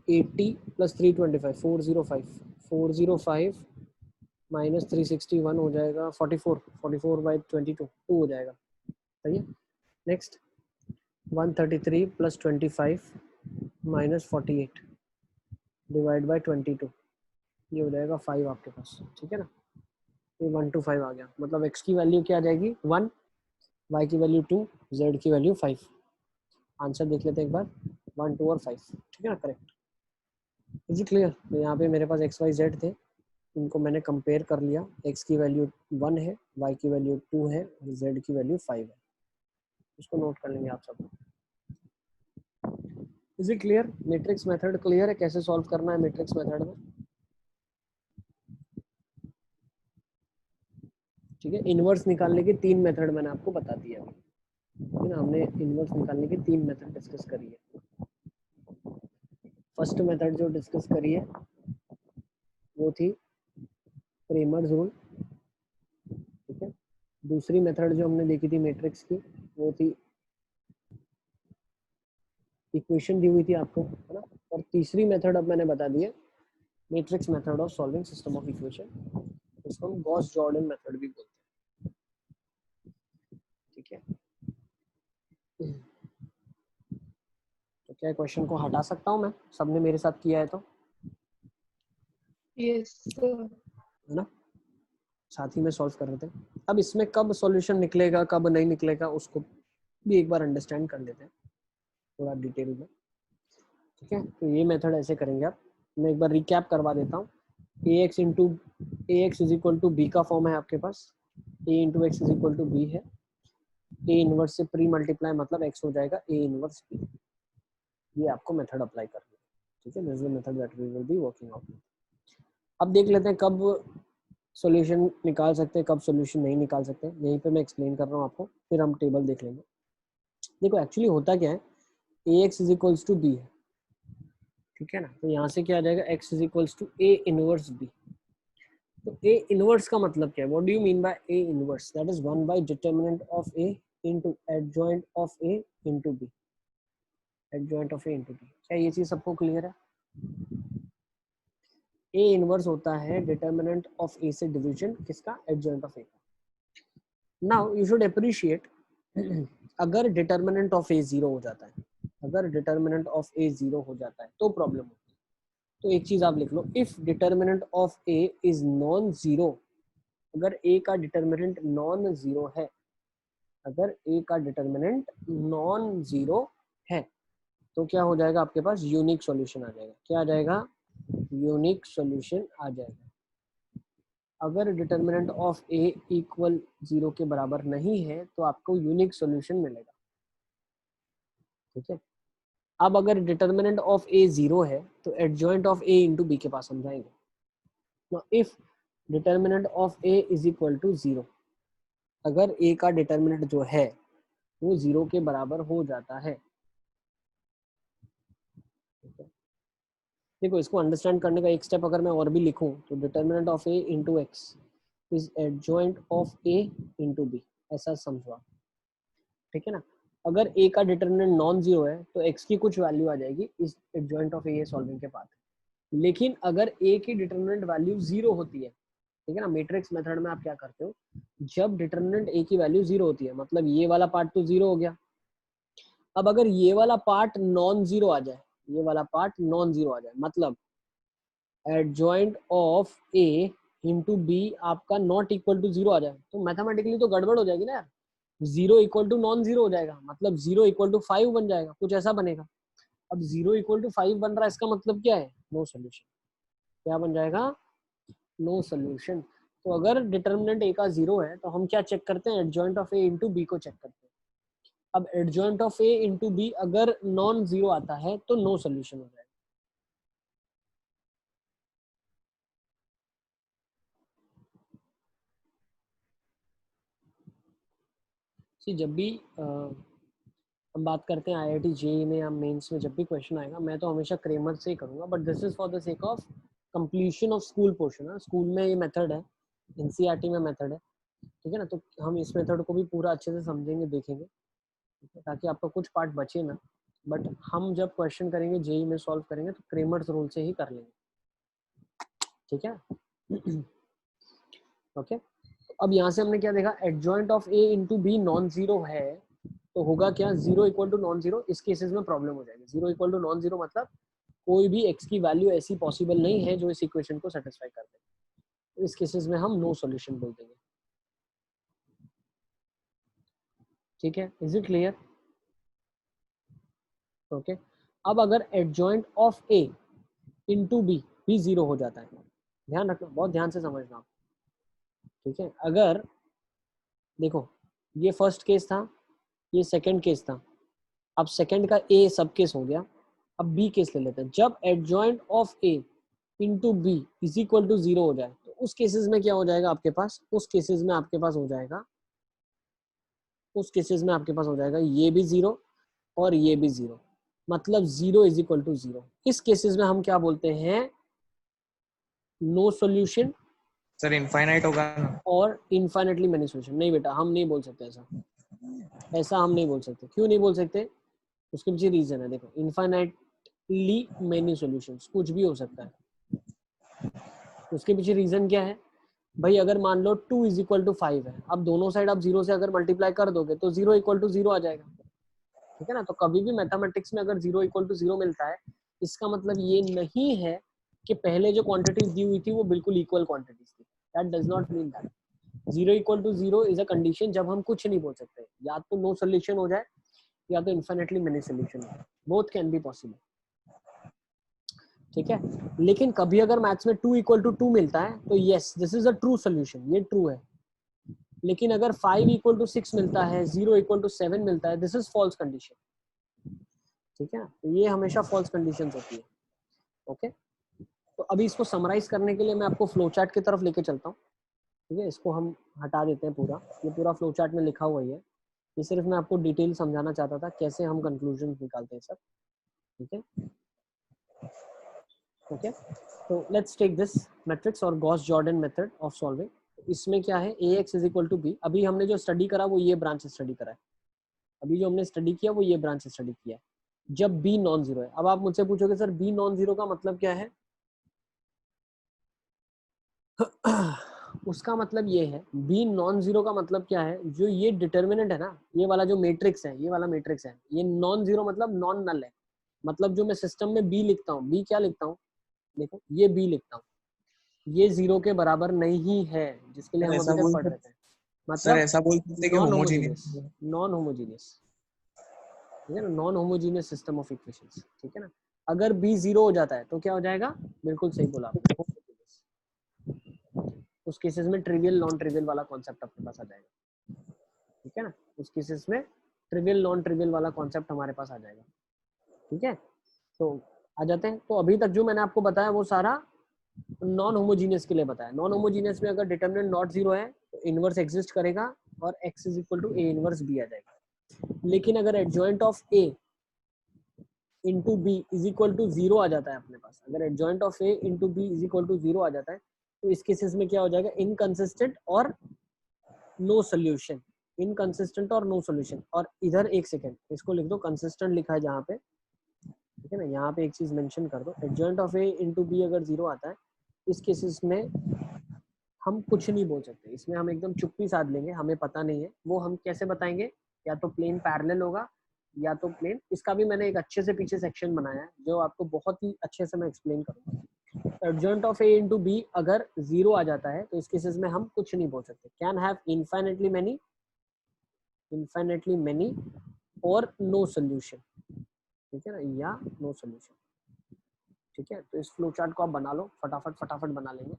80 + 325 405 -361 हो जाएगा 44/22 2 हो जाएगा, सही है। नेक्स्ट 133 + 25 -48 डिवाइड बाय 22, ये हो जाएगा 5 आपके पास, ठीक है ना? ये 1 to 5 आ गया, मतलब x की वैल्यू क्या आ जाएगी? 1, y की वैल्यू 2, z की वैल्यू 5। आंसर देख लेते हैं एक बार, 1, 2 और 5, ठीक है ना? करेक्ट। Is it clear? तो यहाँ पे मेरे पास x y z थे, इनको मैंने कंपेयर कर लिया, x की वैल्यू 1 है, y की वैल्यू 2 है और z की वैल्यू 5 है। इसको नोट कर लेंगे आप सब। Is it clear? Matrix method clear है कैसे सॉल्व करना है मैट्रिक्स मेथड में? ठीक है, इनवर्स निकालने के 3 मेथड मैंने आपको बता दिया है, ठीक है ना? हमने इनवर्स निकालने की 3 मेथड डिस्कस करी है। फर्स्ट मेथड जो डिस्कस करी है वो थी क्रेमर्स रूल, ठीक है। दूसरी मेथड जो हमने देखी थी मैट्रिक्स की वो थी, इक्वेशन दी हुई थी आपको, है ना? और तीसरी मेथड अब मैंने बता दी है, matrix method of solving system of equation, इसको हम गॉस जॉर्डन मेथड भी बोलते हैं। तो क्या क्वेश्चन को हटा सकता हूँ मैं, सबने मेरे साथ किया है तो, यस सर। है ना, साथ ही में सॉल्व कर रहे थे। अब इसमें कब सॉल्यूशन निकलेगा कब नहीं निकलेगा उसको भी एक बार अंडरस्टैंड कर लेते हैं थोड़ा डिटेल में। ठीक है, तो ये मेथड ऐसे करेंगे आप, मैं एक बार रिकैप करवा देता हूँ। ax into ax is equal to B का फॉर्म है आपके पास, a into x is equal to B है, a इनवर्स से प्री मल्टीप्लाई मतलब x हो जाएगा a इनवर्स b। ये आपको मेथड अप्लाई करना है। ठीक है, this is the method that we will be working out. अब देख लेते हैं कब सॉल्यूशन निकाल सकते हैं कब सॉल्यूशन नहीं निकाल सकते, यहीं पे मैं एक्सप्लेन कर रहा हूँ आपको, फिर हम टेबल देख लेंगे। देखो एक्चुअली होता क्या है, ax is equals to b है, ठीक है ना, तो यहाँ से क्या आ जाएगा x is equals to a inverse b। तो a इनवर्स का मतलब क्या है, what do you mean by a inverse, that is 1 by determinant of a into adjoint of a into b, adjoint of a into b। क्या ये चीज सबको clear है? a इनवर्स होता है डिटरमिनेंट ऑफ a से डिवीजन किसका, adjoint of a का। नाउ यू शुड अप्रिशिएट, अगर डिटरमिनेंट ऑफ a 0 हो जाता है, अगर डिटरमिनेंट ऑफ a 0 हो जाता है तो प्रॉब्लम होती है। तो एक चीज आप लिख लो, if determinant of a is non zero, अगर a का डिटरमिनेंट नॉन जीरो है, अगर a का डिटरमिनेंट नॉन जीरो है तो क्या हो जाएगा आपके पास, यूनिक सॉल्यूशन आ जाएगा। क्या आ जाएगा, यूनिक सॉल्यूशन आ जाएगा। अगर डिटरमिनेंट ऑफ a इक्वल 0 के बराबर नहीं है तो आपको यूनिक सॉल्यूशन मिलेगा। ठीक है, अब अगर डिटरमिनेंट ऑफ a 0 है तो adjoint of a into b के पास हम जाएंगे। If determinant of a is equal to 0, अगर a का डिटरमिनेंट जो है वो 0 के बराबर हो जाता है, देखो इसको अंडरस्टैंड करने का एक स्टेप अगर मैं और भी लिखूं तो determinant of a into x is adjoint of a into b, ऐसा समझो। ठीक है ना, अगर a का डिटरमिनेंट नॉन जीरो है तो x की कुछ वैल्यू आ जाएगी इस एडजॉइंट ऑफ a सॉल्विंग के बाद। लेकिन अगर a की डिटरमिनेंट वैल्यू 0 होती है, ठीक है ना, मैट्रिक्स मेथड में आप क्या करते हो, जब डिटरमिनेंट a की वैल्यू 0 होती है मतलब ये वाला पार्ट तो 0 हो गया। अब अगर ये वाला पार्ट नॉन जीरो आ जाए, ये वाला पार्ट नॉन जीरो आ जाए मतलब adjoint of a into b आपका नॉट इक्वल टू 0 आ जाए, तो मैथमेटिकली तो गड़बड़ हो जाएगी ना यार। 0 इक्वल टू नॉन जीरो हो जाएगा मतलब 0 इक्वल टू 5 बन जाएगा, कुछ ऐसा बनेगा। अब 0 इक्वल टू 5 बन रहा है, इसका मतलब क्या है, नो सोल्यूशन। क्या बन जाएगा, नो सोल्यूशन। तो अगर डिटरमिनेंट a का 0 है तो हम क्या चेक करते हैं, adjoint of a into b को चेक करते हैं। अब adjoint of a into b अगर नॉन जीरो आता है तो नो सोल्यूशन हो जाएगा। जब भी हम बात करते हैं IIT JEE में या मेंस में, जब भी क्वेश्चन आएगा मैं तो हमेशा क्रेमर से ही करूंगा, but this is for the sake of completion of school portion. School में ये मेथड है, NCERT में मेथड है, ठीक है ना, तो हम इस मेथड को भी पूरा अच्छे से समझेंगे देखेंगे, ताकि आपका कुछ पार्ट बचे ना। बट हम जब क्वेश्चन करेंगे JEE में सॉल्व करेंगे तो क्रेमर्स रूल से ही कर लेंगे। ठीक है, ओके। अब यहाँ से हमने क्या देखा, adjoint of a into B non zero है तो होगा क्या, 0 इक्वल टू नॉन जीरो। इस केसेस में प्रॉब्लम हो जाएगी। 0 इक्वल टू नॉन जीरो मतलब कोई भी x की वैल्यू ऐसी पॉसिबल नहीं है जो इस इक्वेशन को सेटिस्फाई कर दे, तो इस केसेस में हम नो सॉल्यूशन बोल देंगे। ठीक है, इज इट क्लियर? ओके। अब अगर adjoint of a into B भी 0 हो जाता है, ध्यान रखना, बहुत ध्यान से समझना आप। ठीक है, अगर देखो ये फर्स्ट केस था, ये सेकंड केस था, अब सेकंड का a सब केस हो गया, अब b केस ले लेते हैं। जब adjoint of a into B is equal to 0 हो जाए तो उस केसेस में क्या हो जाएगा आपके पास, उस केसेस में आपके पास हो जाएगा, उस केसेस में आपके पास हो जाएगा ये भी 0 और ये भी 0, मतलब 0 इज इक्वल टू 0। इस केसेस में हम क्या बोलते हैं, नो सॉल्यूशन सर इनफाइनाइट होगा ना, और इनफाइनेटली मेनी सॉल्यूशन। नहीं बेटा, हम नहीं बोल सकते ऐसा, ऐसा हम नहीं बोल सकते। क्यों नहीं बोल सकते, उसके पीछे रीजन है। देखो, इनफाइनाइटली मेनी सॉल्यूशंस कुछ भी हो सकता है, उसके पीछे रीजन क्या है भाई। अगर मान लो 2 इज इक्वल टू 5 है, अब दोनों साइड आप 0 से अगर मल्टीप्लाई कर दोगे तो 0 इक्वल टू 0 आ जाएगा। ठीक है ना। तो कभी भी मैथमेटिक्स में अगर 0 इक्वल टू 0 मिलता है, इसका मतलब ये नहीं है कि पहले जो क्वांटिटीज दी हुई थी वो बिल्कुल इक्वल क्वांटिटीज थी। That does not mean that. 0 equal to 0 is a condition जब हम कुछ नहीं बोल सकते, या तो नो सोल्यूशन हो जाए या तो इन्फिनिटली मेनी सोल्यूशन हो जाए, बोथ कैन बी पॉसिबल। ठीक है, लेकिन कभी अगर मैथ्स में 2 इक्वल टू 2 मिलता है तो yes this is a true solution, ये ट्रू है। लेकिन अगर 5 इक्वल टू 6 मिलता है, 0 इक्वल टू 7 मिलता है, दिस इज फॉल्स कंडीशन। ठीक है, तो ये हमेशा फॉल्स कंडीशंस होती है। ओके, तो अभी इसको समराइज करने के लिए मैं आपको फ्लो चार्ट की तरफ लेके चलता हूँ। ठीक है, इसको हम हटा देते हैं पूरा, ये पूरा फ्लो चार्ट में लिखा हुआ ही है, ये सिर्फ मैं आपको डिटेल समझाना चाहता था कैसे हम कंक्लूजन निकालते हैं सर। ठीक है, ओके, तो लेट्स टेक दिस मैट्रिक्स और Gauss Jordan method of solving. इसमें क्या है, ax is equal to b। अभी हमने जो स्टडी करा वो ये ब्रांच स्टडी करा है, अभी जो हमने स्टडी किया वो ये ब्रांच स्टडी किया है, जब b नॉन जीरो है। अब आप मुझसे पूछोगे सर b नॉन जीरो का मतलब क्या है? उसका मतलब ये है, b नॉन जीरो का मतलब क्या है, जो ये डिटर्मिनेंट है ना, ये वाला जो मैट्रिक्स है, ये वाला मैट्रिक्स है, ये नॉन जीरो मतलब नॉन नल है। मतलब जो मैं सिस्टम में b लिखता हूँ, b क्या लिखता हूँ, देखो ये b लिखता हूँ, ये जीरो के बराबर नहीं है, जिसके लिए हम ऐसा अभी तक बोल पढ़ रहे थे। सर मतलब ऐसा बोल सकते कि non homogeneous. Homogeneous, non homogeneous, ठीक है ना, non homogeneous system of equations. ठीक है ना, अगर b जीरो हो जाता है तो क्या हो जाएगा, बिल्कुल सही बोला आपने, homogeneous। उस केसेस में ट्रिवियल नॉन ट्रिवियल वाला कॉन्सेप्ट अपने पास आ जाएगा। ठीक है ना, उस केसेस में ट्रिवियल नॉन ट्रिवियल वाला कॉन्सेप्ट हमारे पास आ जाएगा। ठीक है, तो आ जाते हैं। तो अभी तक जो मैंने आपको बताया वो सारा नॉन होमोजीनियस के लिए बताया। नॉन होमोजीनियस में अगर डिटरमिनेंट नॉट जीरो है तो इनवर्स एग्जिस्ट करेगा और x is equal to a inverse b आ जाएगा। लेकिन अगर adjoint of a into B is equal to zero आ जाता है अपने पास, अगर adjoint of a into B is equal to zero आ जाता है, तो इस केसेस में क्या हो जाएगा, इनकंसिस्टेंट और नो सोल्यूशन। इनकंसिस्टेंट और नो सोल्यूशन। और इधर एक सेकेंड इसको लिख दो, कंसिस्टेंट लिखा है जहाँ पे, ठीक है ना, यहाँ पे एक चीज मेंशन कर दो, adjoint of a into B अगर जीरो आता है, इस केसेस में हम कुछ नहीं बोल सकते, इसमें हम एकदम चुप्पी साध लेंगे, हमें पता नहीं है। वो हम कैसे बताएंगे, या तो प्लेन पैरेलल होगा या तो प्लेन, इसका भी मैंने एक अच्छे से पीछे सेक्शन बनाया है जो आपको बहुत ही अच्छे से मैं एक्सप्लेन करूंगा। Adjoint of a into B अगर जीरो आ जाता है तो इस केसेस में हम कुछ नहीं बोल सकते, कैन हैव इनफाइनेटली मैनी और नो सोल्यूशन। ठीक है ना, या नो सोल्यूशन। ठीक है, तो इस फ्लो चार्ट को आप बना लो, फटाफट बना लेंगे।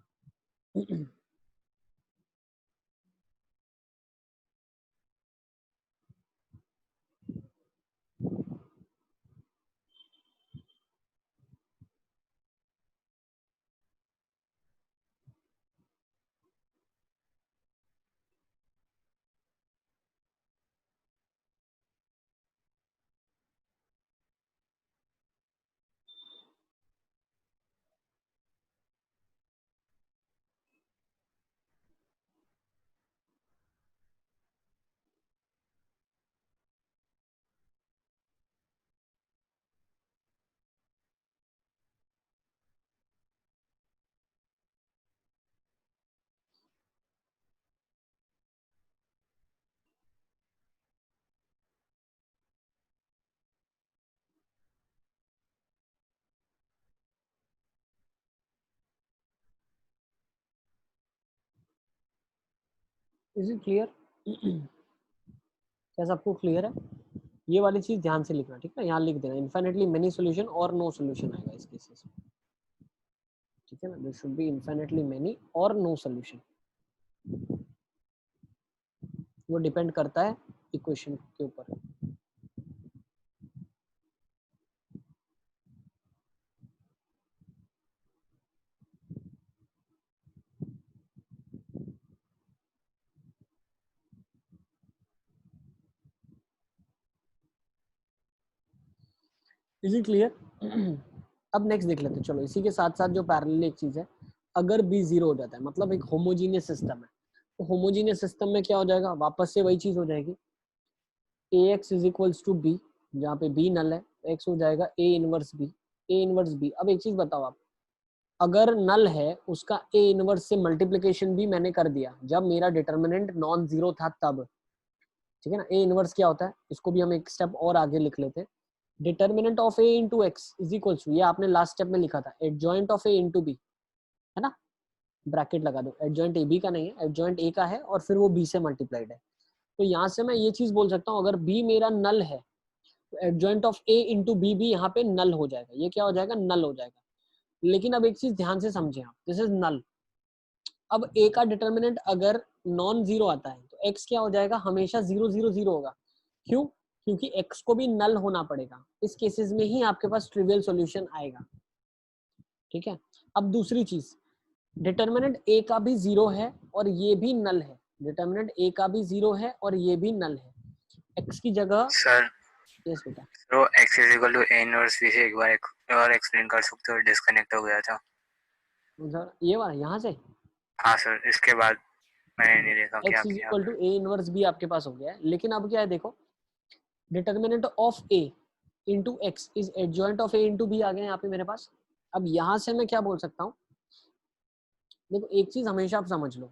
Is it clear? क्या सबको क्लियर है? ये वाली चीज ध्यान से लिखना, ठीक है, यहाँ लिख देना, इनफाइनेटली मेनी सोल्यूशन और नो सोल्यूशन आएगा इस केसेस में। ठीक है ना, there should be infinitely many और नो सोल्यूशन। वो डिपेंड करता है इक्वेशन के ऊपर। Is it clear? अब नेक्स्ट देख लेते हैं, चलो इसी के साथ साथ जो पैरेलल एक चीज है, अगर b जीरो हो जाता है मतलब एक होमोजीनियस सिस्टम है, तो होमोजीनियस सिस्टम में क्या हो जाएगा, वापस से वही चीज हो जाएगी, ax is equals to b, जहाँ पे b नल है, x हो जाएगा a इनवर्स b। अब एक चीज बताओ आप, अगर नल है उसका a इनवर्स से मल्टीप्लिकेशन भी मैंने कर दिया जब मेरा डिटर्मिनेंट नॉन जीरो था तब, ठीक है ना। ए इनवर्स क्या होता है, इसको भी हम एक स्टेप और आगे लिख लेते हैं। Determinant of A into x is equal to, ये आपने लास्ट स्टेप में लिखा था, adjoint of A into B, है ना, ब्रैकेट लगा दो, एडजॉइंट ए बी का नहीं है, एडजॉइंट ए का है और फिर वो बी से मल्टीप्लाइड है। तो यहाँ से मैं ये चीज बोल सकता हूँ, अगर बी मेरा नल है तो adjoint of A into B भी यहाँ पे नल हो जाएगा, ये क्या हो जाएगा, नल हो जाएगा। लेकिन अब एक चीज ध्यान से समझे आप, दिस इज नल। अब ए का डिटर्मिनेंट अगर नॉन जीरो आता है तो एक्स क्या हो जाएगा, हमेशा 0 0 0 होगा। क्यों, क्योंकि एक्स को भी नल होना पड़ेगा, इस केसेस में ही आपके पास ट्रिवियल सॉल्यूशन आएगा। ठीक है। अब दूसरी चीज, डिटर्मिनेंट ए का भी 0 है और ये भी नल है, डिटर्मिनेंट ए का भी 0 है और ये भी नल है। एक्स की जगह, सर यस बेटा, तो x is equal to a inverse b से एक बार एक और एक्सप्लेन कर सकते हो, डिस्कनेक्ट हो गया था। ये वाला यहाँ से हाँ सर, इसके बाद मैंने नहीं देखा क्या x इज किया। Equal to A inverse B आपके पास हो गया है। लेकिन अब क्या है देखो, determinant of a into x is adjoint of a into B आ गया यहाँ पे मेरे पास। अब यहाँ से मैं क्या बोल सकता हूँ, देखो एक चीज हमेशा आप समझ लो,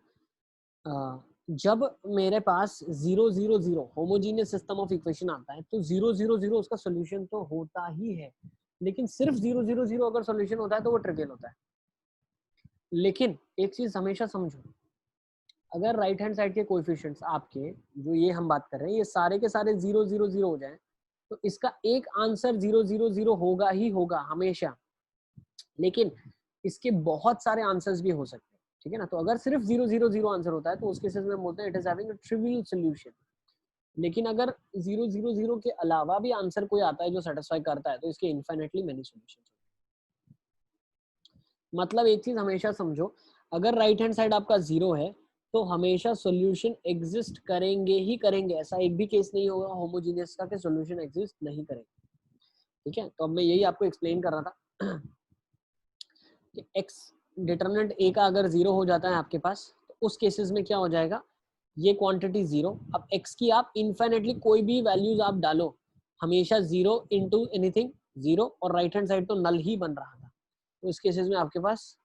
जब मेरे पास 0 0 0 होमोजीनियस सिस्टम ऑफ इक्वेशन आता है तो 0 0 0 उसका सॉल्यूशन तो होता ही है, लेकिन सिर्फ 0 0 0 अगर सॉल्यूशन होता है तो वो ट्रिवियल होता है। लेकिन एक चीज हमेशा समझो, अगर राइट हैंड साइड के कोएफिशिएंट्स आपके, जो ये हम बात कर रहे हैं, ये सारे के सारे 0 0 0 हो जाए तो इसका एक आंसर 0 0 0 होगा ही होगा हमेशा। लेकिन इसके बहुत सारे आंसर्स भी हो सकते हैं, ठीक है ना। तो अगर सिर्फ 0 0 0 आंसर होता है तो उस केसेस में हम बोलते हैं it is having a trivial solution. लेकिन अगर 0 0 0 के अलावा भी आंसर कोई आता है जो सेटिस्फाई करता है तो इसके इनफिनिटली मेनी सॉल्यूशंस। मतलब एक चीज हमेशा समझो, अगर राइट हैंड साइड आपका 0 है तो हमेशा सॉल्यूशन एग्जिस्ट करेंगे ही करेंगे, ऐसा एक भी केस नहीं होगा होमोजीनियस का कि सॉल्यूशन एग्जिस्ट नहीं करेगा। ठीक है। तो अब मैं यही आपको एक्सप्लेन कर रहा था कि x डिटरमिनेंट a का अगर 0 हो जाता है आपके पास तो उस केसेस में क्या हो जाएगा, ये क्वांटिटी 0, अब x की आप इनफिनिटली कोई भी वैल्यूज आप डालो हमेशा 0 इंटू एनीथिंग 0, और राइट हैंड साइड तो नल ही बन रहा था। तो इस केसेस में आपके पास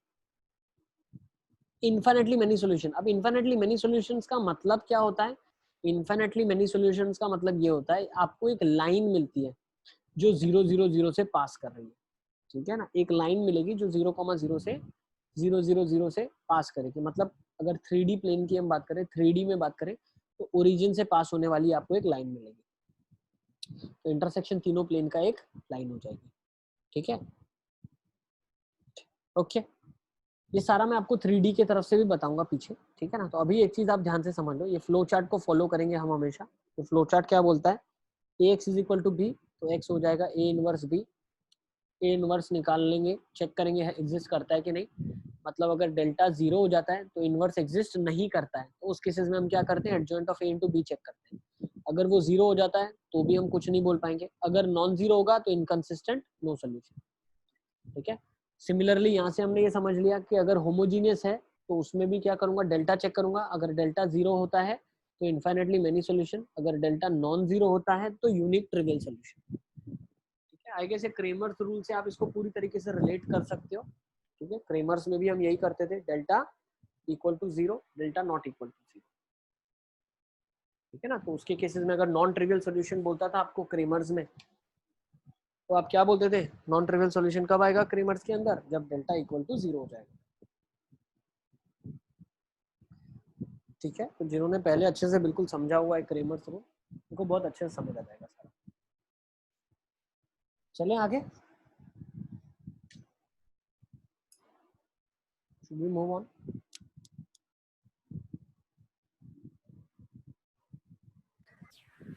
इनफिनिटली मेनी सॉल्यूशन। अब इनफिनिटली मेनी सॉल्यूशंस का मतलब क्या होता है, इनफिनिटली मेनी सॉल्यूशंस का मतलब ये होता है आपको एक लाइन मिलती है जो 0 0 0 से पास कर रही है। ठीक है ना, एक लाइन मिलेगी जो 0,0 से 0 0 0 से पास करेगी। मतलब अगर 3D प्लेन की हम बात करें, 3D में बात करें तो ओरिजिन से पास होने वाली आपको एक लाइन मिलेगी। तो इंटरसेक्शन तीनों प्लेन का एक लाइन हो जाएगी। ठीक है, ओके। ये सारा मैं आपको 3D के तरफ से भी बताऊंगा पीछे। ठीक है ना। तो अभी एक चीज आप ध्यान से समझ लो, ये फ्लो चार्ट को फॉलो करेंगे हम हमेशा। तो फ्लो चार्ट क्या बोलता है, Ax is equal to B, तो x हो जाएगा A inverse b। A inverse निकाल लेंगे, चेक करेंगे एग्जिस्ट करता है कि नहीं। मतलब अगर डेल्टा 0 हो जाता है तो इनवर्स एग्जिस्ट नहीं करता है, तो उस केसेस में हम क्या करते हैं, adjoint of A into B check करते हैं। अगर वो 0 हो जाता है तो भी हम कुछ नहीं बोल पाएंगे, अगर नॉन 0 होगा तो इनकंसिस्टेंट, नो सोल्यूशन। ठीक है। सिमिलरली यहाँ से हमने ये समझ लिया कि अगर होमोजीनियस है तो उसमें भी क्या करूंगा, डेल्टा चेक करूंगा। अगर डेल्टा 0 होता है तो इनफाइनेटली मेनी सोल्यूशन, अगर डेल्टा नॉन 0 होता है तो unique trivial solution. I guess Cramer's rule से आप इसको पूरी तरीके से रिलेट कर सकते हो। ठीक है, क्रेमर्स में भी हम यही करते थे, delta equal to 0, delta not equal to 0। ठीक है ना। तो उसके केसेस में अगर नॉन ट्रिवियल सॉल्यूशन बोलता था आपको क्रेमर्स में, तो आप क्या बोलते थे, नॉन ट्रिवियल सॉल्यूशन कब आएगा क्रेमर्स के अंदर, जब डेल्टा इक्वल टू 0 हो जाएगा। ठीक है। तो जिन्होंने पहले अच्छे से बिल्कुल समझा हुआ है क्रेमर्स रूल, उनको बहुत अच्छे से समझ आ जाएगा सारा। चलें आगे, should we move on?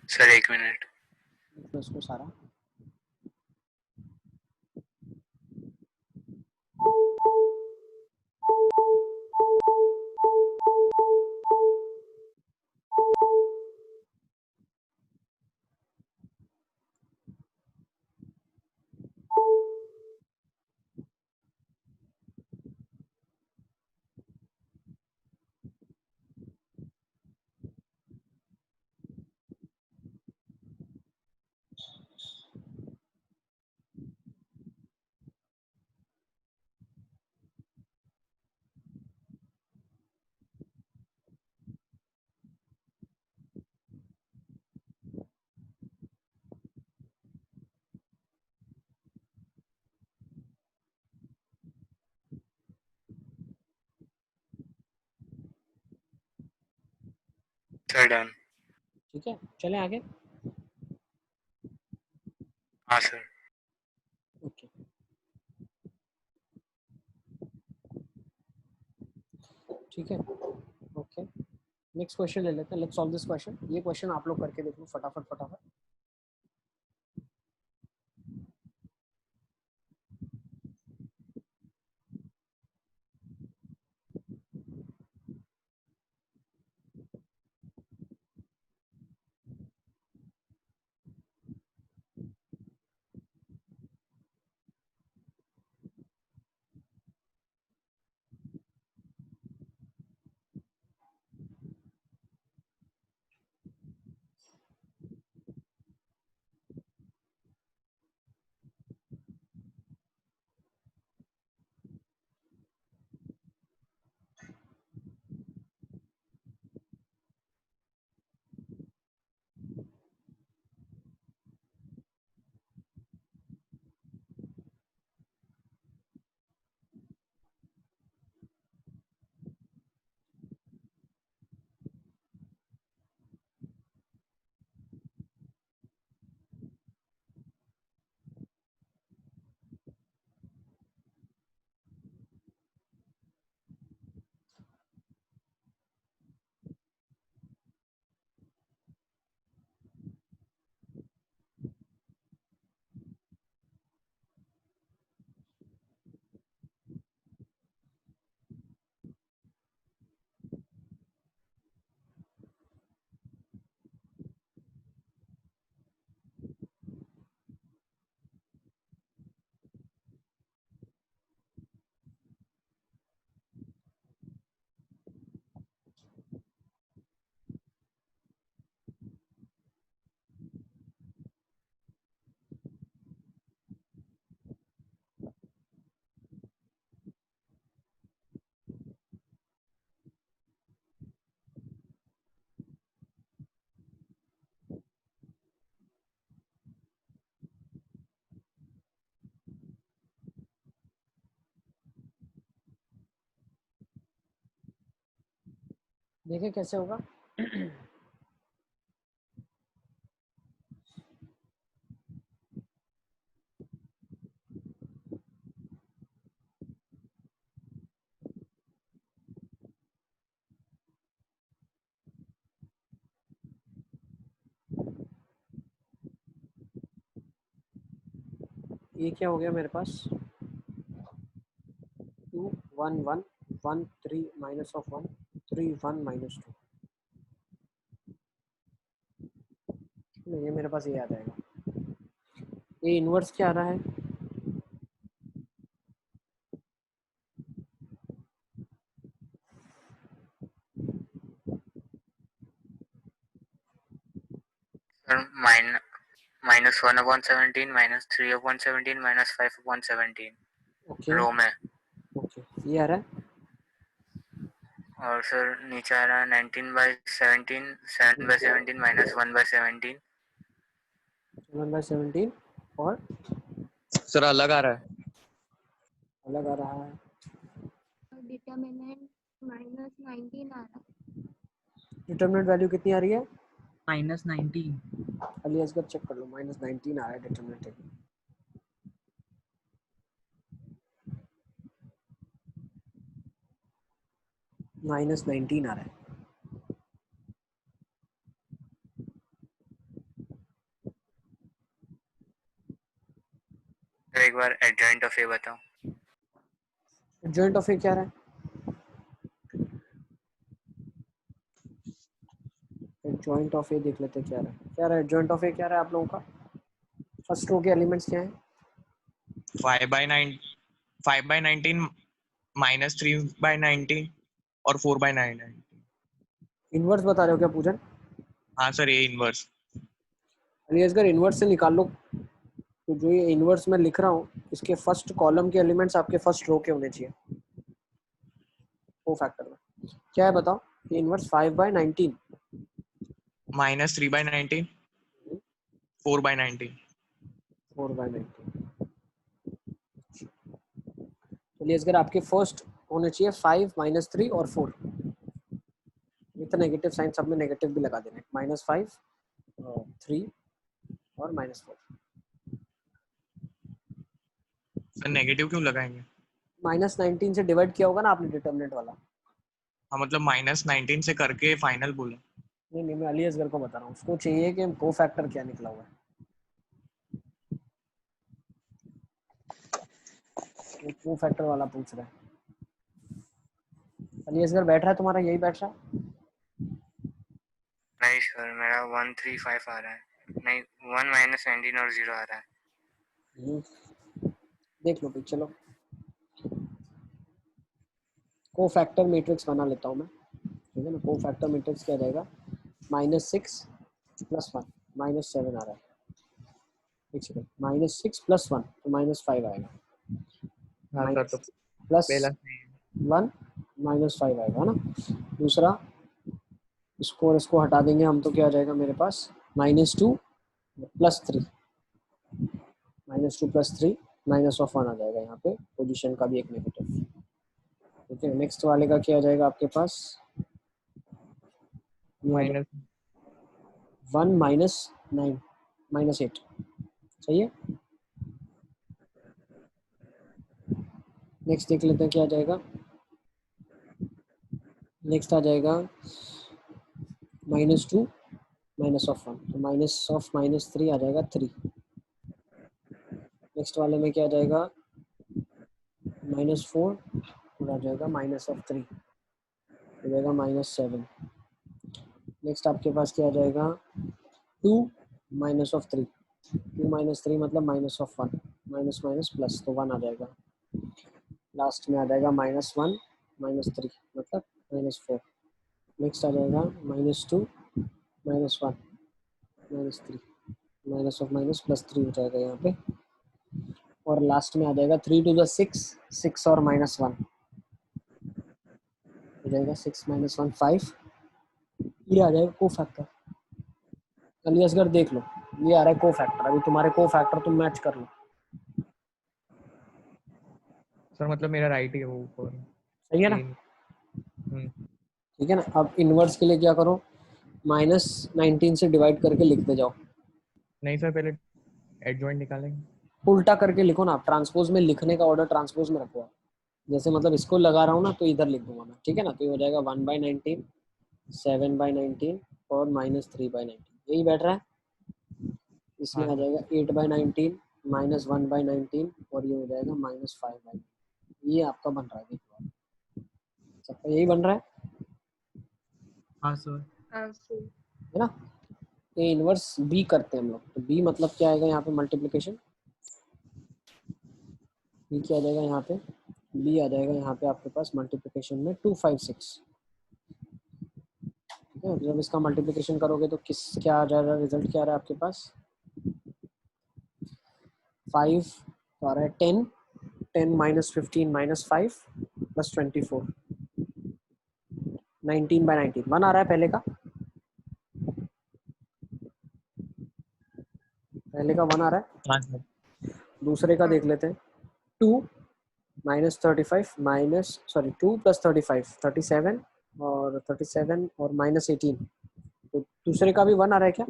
Sir एक मिनट, तो इसको सारा सर डन। ठीक है, चले आगे। हाँ सर। ओके, ठीक है, ओके। नेक्स्ट क्वेश्चन ले लेते हैं। Let's solve this question. ये क्वेश्चन आप लोग करके देख लो फटाफट फटाफट। देखिए कैसे होगा। ये क्या हो गया मेरे पास, 2 1 1 1 3 माइनस ऑफ 1 3 1 माइनस 2। ये मेरे पास ये आ जाएगा। ये इनवर्स क्या आ रहा है, सर -1/17 -3/17 -5/17 ओके रो में। ओके, ये आ रहा है। और सर नीचे आ रहा है 19/17 7/17 -1/17 1/17 और सर अलग आ रहा है। अलग आ रहा है। डिटर्मिनेंट -19 आ रहा है। डिटरमिनेंट वैल्यू कितनी आ रही है, -19। अली असगर चेक कर लो, -19 आ रहा है डिटरमिनेंट। -19 आ रहा है। सर एक बार एडजॉइंट ऑफ ए बताओ। जॉइंट ऑफ ए क्या रहा है, जॉइंट ऑफ ए देख लेते हैं क्या रहा है। क्या रहा है जॉइंट ऑफ ए, क्या रहा है आप लोगों का। फर्स्ट रो के एलिमेंट्स क्या है, 5/19 -3/19 और 4/9। इनवर्स बता रहे हो क्या पूजन। हाँ सर, ये इनवर्स। अली असगर इनवर्स से निकाल लो। तो जो ये इनवर्स मैं लिख रहा हूँ, इसके फर्स्ट कॉलम के एलिमेंट्स आपके फर्स्ट रो के होने चाहिए, वो फैक्टर में क्या है बताओ। ये इनवर्स 5/19 -3/19 4/19। 4/19। चलिए असगर आपके फर्स्ट होने चाहिए 5 -3 और 4। ये विथ नेगेटिव साइन, सब में नेगेटिव भी लगा देना, -5 3 और -4। सर नेगेटिव क्यों लगाएंगे? -19 से डिवाइड किया होगा ना आपने डिटर्मिनेंट वाला। हाँ मतलब -19 से करके फाइनल बोला। नहीं मैं अली असगर को बता रहा हूँ, उसको चाहिए कि को फैक्टर क्या निकला हुआ है, वो को फैक्टर वाला पूछ रहा है। अली असगर बैठ रहा है तुम्हारा, यही बैठ रहा है? नहीं सर, मेरा 135 आ रहा है, नहीं 1 -19 और 0 आ रहा है। देख लो भाई, चलो को फैक्टर मैट्रिक्स बना लेता हूँ मैं, ठीक है ना। को फैक्टर मैट्रिक्स क्या जाएगा, -6 + 1 -7 आ रहा है, एक सेकंड, -6 + 1 तो -5 आएगा, हाँ सर, तो पहला +1 -5 आएगा ना। दूसरा इसको और इसको हटा देंगे हम, तो क्या आ जाएगा मेरे पास, -2 + 3 -2 + 3 -1 आ जाएगा यहाँ पे, पोजीशन का भी एक नेगेटिव, ठीक है। नेक्स्ट वाले का क्या आ जाएगा आपके पास, माइनस 1 -9 -8, सही है। नेक्स्ट देख लेते हैं क्या आ जाएगा, नेक्स्ट आ जाएगा -2 -1 तो -3 आ जाएगा 3। नेक्स्ट वाले में क्या आ जाएगा, -4 और आ जाएगा -3 हो जाएगा -7। नेक्स्ट आपके पास क्या आ जाएगा, 2 -3 2 -3 मतलब -1 माइनस माइनस प्लस तो 1 आ जाएगा। लास्ट में आ जाएगा -1 -3 मतलब -4। नेक्स्ट आ जाएगा -2 -1 -3 माइनस ऑफ माइनस +3 हो जाएगा यहाँ पे। और लास्ट में आ जाएगा 3 to the 6 और -1 हो जाएगा, 6 - 1 5। ये आ जाएगा को फैक्टर। अली असगर देख लो, ये आ रहा है को फैक्टर। अभी तुम्हारे को फैक्टर तुम मैच कर लो। सर मतलब मेरा राइट ही है वो ऊपर। सही है ना, ठीक है ना। अब इनवर्स के लिए क्या करो, -19 से डिवाइड करके लिखते जाओ। नहीं सर, पहले एडजॉइंट निकालेंगे। उल्टा करके लिखो ना, ट्रांसपोज में लिखने का ऑर्डर ट्रांसपोज में रखो। जैसे मतलब इसको लगा रहा हूँ ना, तो इधर लिख दूंगा मैं, ठीक है ना। तो ये हो जाएगा 1/19 7/19 और -3/19 यही बैठ रहा है। इसमें हाँ आ जाएगा 8/19 -1/19 और ये हो जाएगा -5/19। ये आपका बन रहा है, देखो सबका यही बन रहा है, हाँ सर। है ना। ये इनवर्स बी करते हैं हम लोग। तो बी मतलब क्या आएगा यहाँ पे, मल्टीप्लिकेशन। बी क्या आ जाएगा यहाँ पे, बी आ जाएगा यहाँ पे आपके पास मल्टीप्लिकेशन में 2 5 6, ठीक है। जब इसका मल्टीप्लिकेशन करोगे तो किस क्या आ जाएगा, रिजल्ट क्या आ रहा है आपके पास, 5 तो आ रहा है 10 10 -15 -5 + 24 19/19 1 आ रहा है पहले का, 1 आ रहा है। हाँ सर। दूसरे का देख लेते हैं, 2 -35 2 + 35 37 और 37 और -18। तो दूसरे का भी 1 आ रहा है क्या।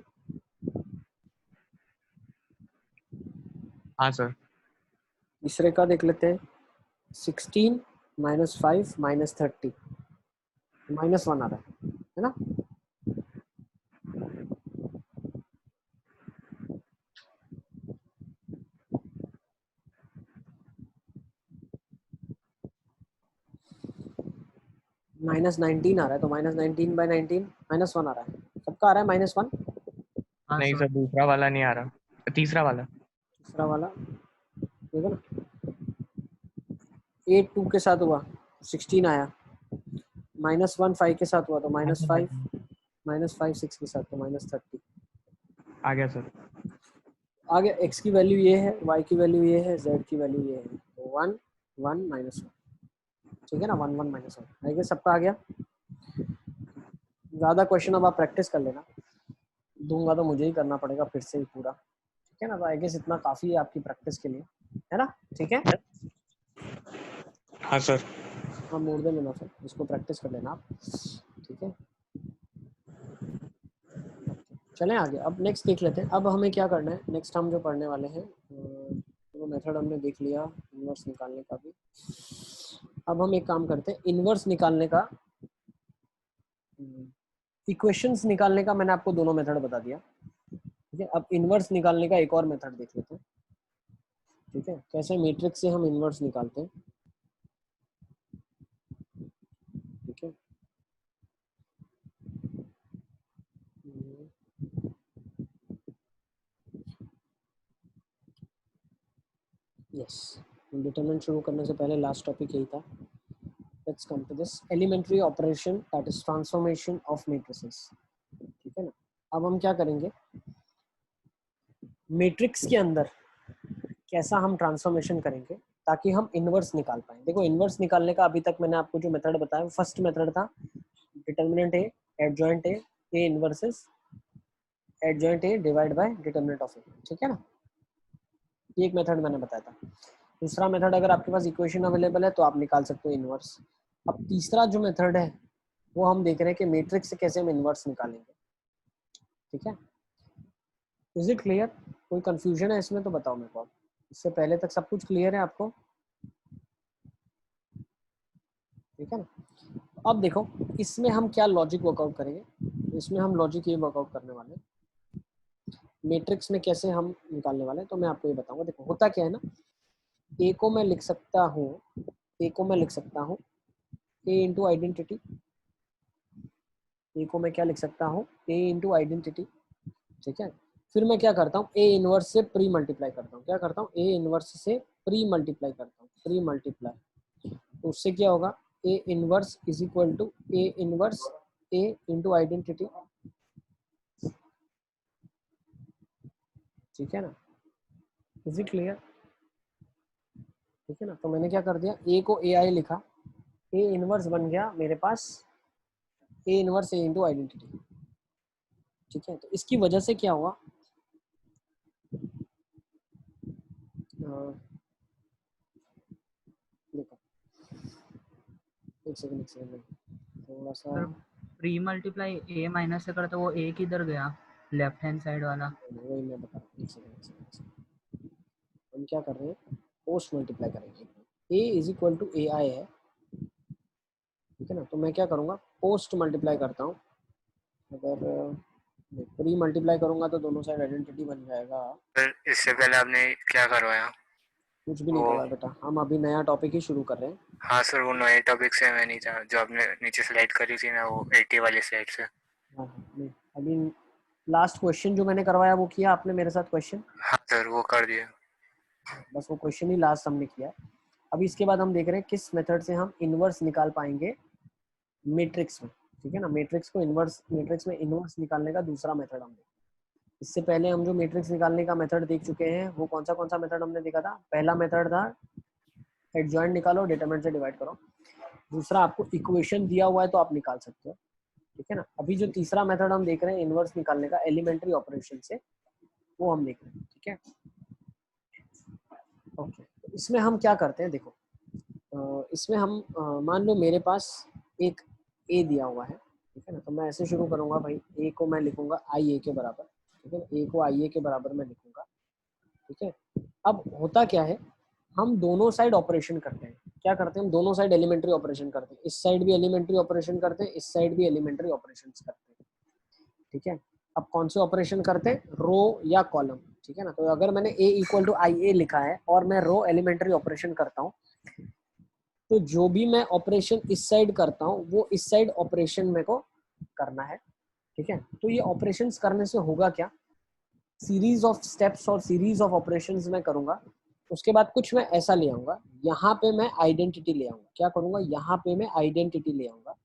हाँ सर। तीसरे का देख लेते हैं, 16 -5 -30 -1 आ रहा है ना। -19 आ रहा है, तो -19/19 -1 आ रहा है। सबका आ रहा है -1। हाँ नहीं सर। सर, दूसरा वाला नहीं आ रहा, तीसरा वाला। तीसरा वाला ठीक है ना, 8 2 के साथ हुआ 16 आया, -1 5 के साथ हुआ तो -5 -5 6 के साथ तो -30 आ गया सर। आगे। x की वैल्यू ये है, y की वैल्यू ये है, z की वैल्यू ये है, तो 1 1 -1, ठीक है ना। 1 1 -1 आगे सबका आ गया। ज़्यादा क्वेश्चन अब आप प्रैक्टिस कर लेना, दूंगा तो मुझे ही करना पड़ेगा फिर से ही पूरा, ठीक है ना। तो आई गेस इतना काफ़ी है आपकी प्रैक्टिस के लिए, है ना, ठीक है। हाँ सर। हाँ मोड़ दे लेना फिर, इसको प्रैक्टिस कर लेना आप, ठीक है। चलें आगे, अब नेक्स्ट देख लेते हैं। अब हमें क्या करना है, नेक्स्ट हम जो पढ़ने वाले हैं, वो मेथड हमने देख लिया इन्वर्स निकालने का भी। अब हम एक काम करते हैं, इन्वर्स निकालने का, इक्वेशंस निकालने का मैंने आपको दोनों मेथड बता दिया, ठीक है। अब इन्वर्स निकालने का एक और मेथड देख लेते हैं, ठीक है, कैसे मैट्रिक्स से हम इन्वर्स निकालते हैं, ठीक है। यस, डिटरमिनेंट शुरू करने से पहले लास्ट टॉपिक यही था। Let's come to this elementary operation that is transformation of matrices, ठीक है ना। अब हम क्या करेंगे, मैट्रिक्स के अंदर कैसा हम ट्रांसफॉर्मेशन करेंगे ताकि हम इन्वर्स निकाल पाए। देखो इन्वर्स निकालने का अभी तक मैंने आपको जो मेथड बताया, फर्स्ट मेथड था determinant A adjoint A inverses adjoint A divide by determinant of A, ठीक है ना। ये एक मेथड मैंने बताया था। दूसरा मेथड, अगर आपके पास इक्वेशन अवेलेबल है तो आप निकाल सकते हो इन्वर्स। अब तीसरा जो मेथड है वो हम देख रहे हैं कि मैट्रिक्स से कैसे हम इन्वर्स निकालेंगे, ठीक है। Is it clear? कोई कंफ्यूजन है इसमें तो बताओ मेरे को। इससे पहले तक सब कुछ क्लियर है आपको, ठीक है ना। अब देखो इसमें हम क्या लॉजिक वर्कआउट करेंगे, इसमें हम लॉजिक ये वर्कआउट करने वाले हैं, मैट्रिक्स में कैसे हम निकालने वाले हैं तो मैं आपको ये बताऊंगा। देखो होता क्या है ना, ए को मैं लिख सकता हूँ, ए को मैं लिख सकता हूँ ए इंटू आइडेंटिटी, ए को मैं क्या लिख सकता हूँ ए इंटू आइडेंटिटी, ठीक है। फिर मैं क्या करता हूँ, ए इनवर्स से प्री मल्टीप्लाई करता हूँ, क्या करता हूँ ए इनवर्स से प्री मल्टीप्लाई करता हूँ, प्री मल्टीप्लाई, तो उससे क्या होगा A inverse is equal to A inverse A into identity, ठीक है ना। Is it clear? ठीक है ना। तो मैंने क्या कर दिया, ए को ए आई लिखा, ए इनवर्स बन गया मेरे पास A inverse A into identity, ठीक है। तो इसकी वजह से क्या हुआ, देखो एक सेकंड थोड़ा सा, सर प्री मल्टीप्लाई ए माइनस से करते वो ए किधर गया, लेफ्ट हैंड साइड वाला। वही मैं बता रहा हूँ, एक सेकंड। हम क्या कर रहे हैं, पोस्ट मल्टीप्लाई करेंगे, ए इज इक्वल टू ए आई है, ठीक है ना। तो मैं क्या करूँगा, पोस्ट मल्टीप्लाई करता हूँ। अगर प्री मल्टीप्लाई करूँगा तो दोनों साइड आइडेंटिटी बन जाएगा। फिर इससे पहले आपने क्या करवाया? कुछ भी नहीं करवाया बेटा, हम अभी नया टॉपिक ही शुरू कर रहे हैं। हाँ सर, वो नए टॉपिक से मैं नहीं था, जो आपने नीचे स्लाइड करी थी ना, वो 80 वाली स्लाइड से। हाँ नहीं, अभी लास्ट क्वेश्चन जो मैंने करवाया वो किया आपने मेरे साथ क्वेश्चन? हाँ सर, वो कर दिया। बस वो क्वेश्चन ही लास्ट हमने किया। अभी इसके बाद हम देख रहे हैं किस मेथड से हम इनवर्स निकाल पाएंगे मैट्रिक्स में, ठीक है ना। मैट्रिक्स को इनवर्स, मैट्रिक्स में इनवर्स निकालने का दूसरा मेथड हम देखें। इससे पहले हम जो मैट्रिक्स निकालने का मेथड देख चुके हैं वो कौन सा मेथड हमने देखा था। पहला मेथड था एडजॉइंट निकालो, डिटरमिनेंट से डिवाइड करो। दूसरा आपको इक्वेशन दिया हुआ है तो आप निकाल सकते हो, ठीक है ना। अभी जो तीसरा मेथड हम देख रहे हैं इनवर्स निकालने का एलिमेंट्री ऑपरेशन से, वो हम देख रहे हैं, ठीक है। ओके, तो इसमें हम क्या करते हैं, देखो इसमें हम मान लो मेरे पास एक ए दिया हुआ है, ठीक है ना। तो मैं ऐसे शुरू करूंगा भाई, ए को मैं लिखूंगा आई ए के बराबर, ठीक है। ए को आई ए के बराबर मैं लिखूंगा, ठीक है। अब होता क्या है, हम दोनों साइड ऑपरेशन करते हैं। क्या करते हैं हम, दोनों साइड एलिमेंट्री ऑपरेशन करते हैं। इस साइड भी एलिमेंट्री ऑपरेशन करते हैं, इस साइड भी एलिमेंट्री ऑपरेशन करते हैं, ठीक है। अब कौन से ऑपरेशन करते हैं, रो या कॉलम, ठीक है ना। तो अगर मैंने ए इक्वल टू आई ए लिखा है और मैं रो एलिमेंट्री ऑपरेशन करता हूँ, तो जो भी मैं ऑपरेशन इस साइड करता हूँ वो इस साइड ऑपरेशन मेरे को करना है, ठीक है। तो ये ऑपरेशंस करने से होगा क्या, सीरीज ऑफ स्टेप्स और सीरीज ऑफ ऑपरेशंस मैं करूंगा। उसके बाद कुछ मैं ऐसा ले आऊंगा, यहाँ पे मैं आइडेंटिटी ले आऊंगा। क्या करूंगा, यहाँ पे मैं आइडेंटिटी ले आऊंगा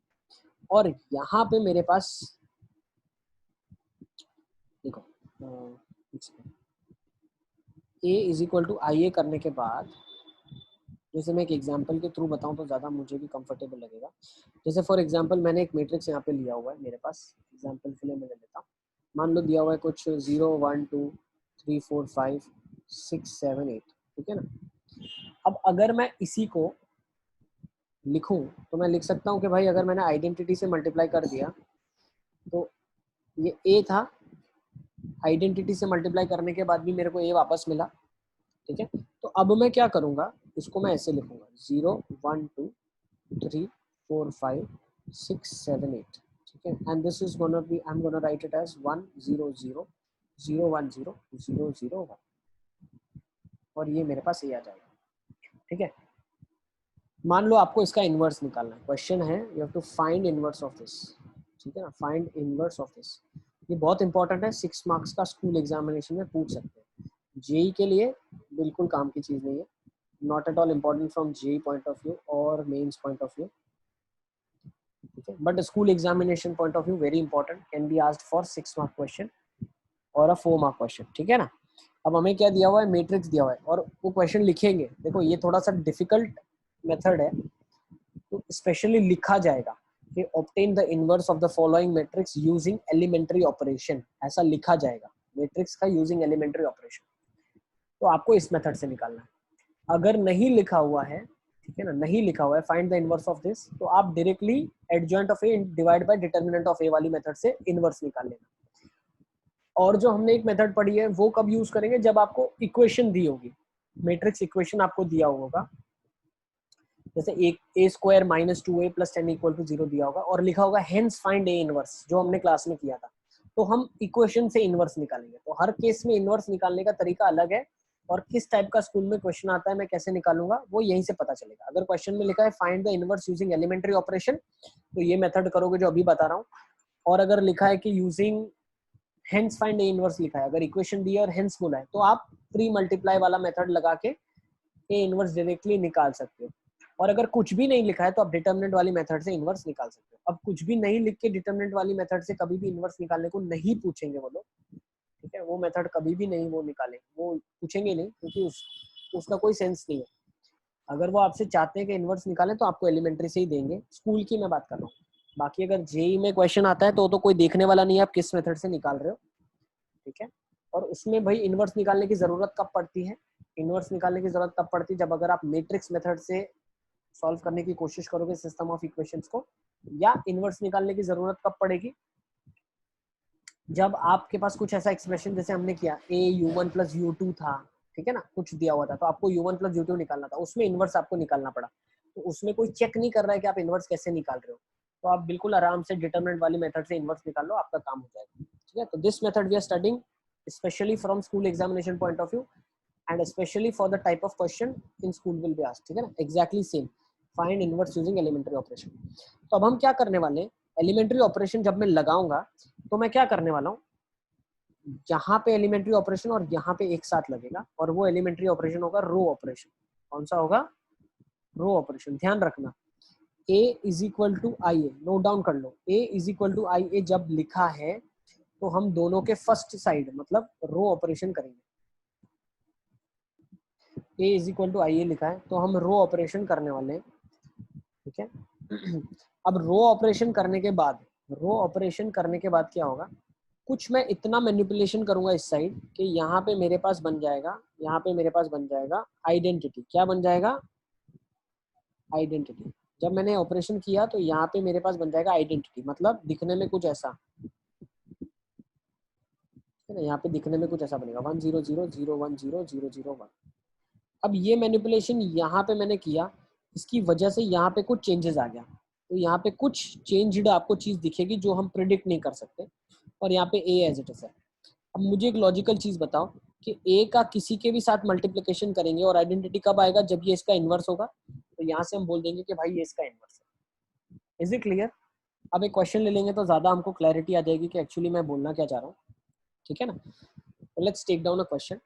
और यहाँ पे मेरे पास देखो ए इज इक्वल टू आई ए करने के बाद, जैसे मैं एक एग्जांपल के थ्रू बताऊं तो ज़्यादा मुझे भी कंफर्टेबल लगेगा। जैसे फॉर एग्जांपल मैंने एक मैट्रिक्स यहाँ पे लिया हुआ है मेरे पास, एग्जांपल के लिए मैं ले लेता हूँ। मान लो दिया हुआ है कुछ 0 1 2 3 4 5 6 7 8, ठीक है ना। अब अगर मैं इसी को लिखूं तो मैं लिख सकता हूँ कि भाई अगर मैंने आइडेंटिटी से मल्टीप्लाई कर दिया तो ये ए था आइडेंटिटी से मल्टीप्लाई करने के बाद भी मेरे को ए वापस मिला, ठीक है। तो अब मैं क्या करूंगा, इसको मैं ऐसे लिखूंगा 0 1 2 3 4 5 6 7 8, ठीक है। And this is gonna be, I am gonna write it as 1 0 0 0 1 0 0 0 1, और ये मेरे पास ए आ जाएगा, ठीक है। मान लो आपको इसका इनवर्स निकालना है, क्वेश्चन है you have to find inverse of this, ठीक है ना, फाइंड इनवर्स ऑफ दिस। ये बहुत इंपॉर्टेंट है, 6 मार्क्स का स्कूल एग्जामिनेशन में पूछ सकते हैं। जेई के लिए बिल्कुल काम की चीज नहीं है, not at all important from JEE point of view और मेंस पॉइंट ऑफ व्यू, ठीक है। But school examination point of view very important, can be asked for 6 mark question और अ 4 मार्क क्वेश्चन, ठीक है ना। अब हमें क्या दिया हुआ है, मैट्रिक्स दिया हुआ है और वो क्वेश्चन लिखेंगे। देखो ये थोड़ा सा डिफिकल्ट मेथड है, तो स्पेशली लिखा जाएगा कि obtain the inverse of the following matrix using elementary operation, ऐसा लिखा जाएगा मैट्रिक्स का यूजिंग एलिमेंट्री ऑपरेशन। तो आपको इस मेथड से निकालना है। अगर नहीं लिखा हुआ है, ठीक है ना, नहीं लिखा हुआ है find the inverse of this, तो आप directly adjoint of A divide by determinant of A वाली मेथड से इनवर्स निकाल लेना। और जो हमने एक मेथड पढ़ी है वो कब यूज करेंगे, जब आपको इक्वेशन दी होगी, मैट्रिक्स इक्वेशन आपको दिया होगा, जैसे A square minus 2a plus 10 equal to 0 दिया होगा और लिखा होगा हेंस फाइंड ए इनवर्स, जो हमने क्लास में किया था। तो हम इक्वेशन से इनवर्स निकालेंगे। तो हर केस में इनवर्स निकालने का तरीका अलग है, और किस टाइप का स्कूल में क्वेश्चन आता है मैं कैसे निकालूंगा वो यहीं से पता चलेगा। अगर क्वेश्चन में लिखा है find the inverse using elementary operation, तो ये मेथड करोगे जो अभी बता रहा हूँ। और अगर लिखा है कि using hence find A inverse लिखा है, अगर इक्वेशन दी है और हेंस बोला है, तो आप प्री मल्टीप्लाई वाला मेथड लगा के ए इनवर्स डायरेक्टली निकाल सकते हो। और अगर कुछ भी नहीं लिखा है तो आप डिटरमिनेंट वाली मेथड से इनवर्स निकाल सकते हो। अब कुछ भी नहीं लिख के डिटरमिनेंट वाली मेथड से कभी भी इनवर्स निकालने को नहीं पूछेंगे वो लोग, ठीक है। वो मेथड कभी भी नहीं वो निकालेंगे, वो पूछेंगे नहीं, क्योंकि उसका कोई सेंस नहीं है। अगर वो आपसे चाहते हैं कि इनवर्स निकालें तो आपको एलिमेंट्री से ही देंगे। स्कूल की मैं बात कर रहा हूँ, बाकी अगर जेई में क्वेश्चन आता है तो कोई देखने वाला नहीं है आप किस मेथड से निकाल रहे हो, ठीक है। और उसमें भाई इनवर्स निकालने की जरूरत कब पड़ती है, इनवर्स निकालने की जरूरत तब पड़ती है जब अगर आप मैट्रिक्स मेथड से सॉल्व करने की कोशिश करोगे सिस्टम ऑफ इक्वेशंस को। या इनवर्स निकालने की जरूरत कब पड़ेगी, जब आपके पास कुछ ऐसा एक्सप्रेशन जैसे हमने किया a u1 प्लस u2 था, ठीक है ना, कुछ दिया हुआ था तो आपको u1 प्लस u2 निकालना था, उसमें इनवर्स आपको निकालना पड़ा। तो उसमें कोई चेक नहीं कर रहा है कि आप इनवर्स कैसे निकाल रहे हो, तो आप बिल्कुल आराम से डिटरमिनेंट वाली मेथड से इनवर्स निकाल लो, आपका काम हो जाएगा, ठीक है। तो this method we are studying specially from school examination point of view and especially for the type of question in school will be asked, ठीक है ना, exactly same find inverse using elementary operation। तो अब हम क्या करने वाले हैं, एलिमेंट्री ऑपरेशन जब मैं लगाऊंगा तो मैं क्या करने वाला हूँ, यहाँ पे एलिमेंट्री ऑपरेशन और यहाँ पे एक साथ लगेगा, और वो एलिमेंट्री ऑपरेशन होगा रो ऑपरेशन। कौन सा होगा, रो ऑपरेशन। ध्यान रखना a is equal to I A, note down कर लो, a is equal to I A जब लिखा है तो हम दोनों के फर्स्ट साइड मतलब रो ऑपरेशन करेंगे। a is equal to I ए लिखा है तो हम रो ऑपरेशन करने वाले हैं, ठीक है। अब रो ऑपरेशन करने के बाद क्या होगा, कुछ मैं इतना मैनिपुलेशन करूंगा इस साइड कि यहाँ पे मेरे पास बन जाएगा आइडेंटिटी। क्या बन जाएगा, आइडेंटिटी। जब मैंने ऑपरेशन किया तो यहाँ पे मेरे पास बन जाएगा आइडेंटिटी, मतलब दिखने में कुछ ऐसा है ना, यहाँ पे दिखने में कुछ ऐसा बनेगा 1 0 0 0 1 0 0 0 1। अब ये मैनिपुलेशन यहाँ पे मैंने किया, इसकी वजह से यहाँ पे कुछ चेंजेस आ गया, तो यहाँ पे कुछ चेंज्ड आपको चीज दिखेगी जो हम प्रिडिक्ट नहीं कर सकते, और यहाँ पे ए एज इट इज है। अब मुझे एक लॉजिकल चीज बताओ कि ए का किसी के भी साथ मल्टीप्लिकेशन करेंगे और आइडेंटिटी कब आएगा, जब ये इसका इनवर्स होगा। तो यहाँ से हम बोल देंगे कि भाई ये इसका इनवर्स है। Is it clear. अब एक क्वेश्चन ले लेंगे तो ज्यादा हमको क्लैरिटी आ जाएगी कि एक्चुअली मैं बोलना क्या चाह रहा हूँ, ठीक है ना। तो let's take down a question.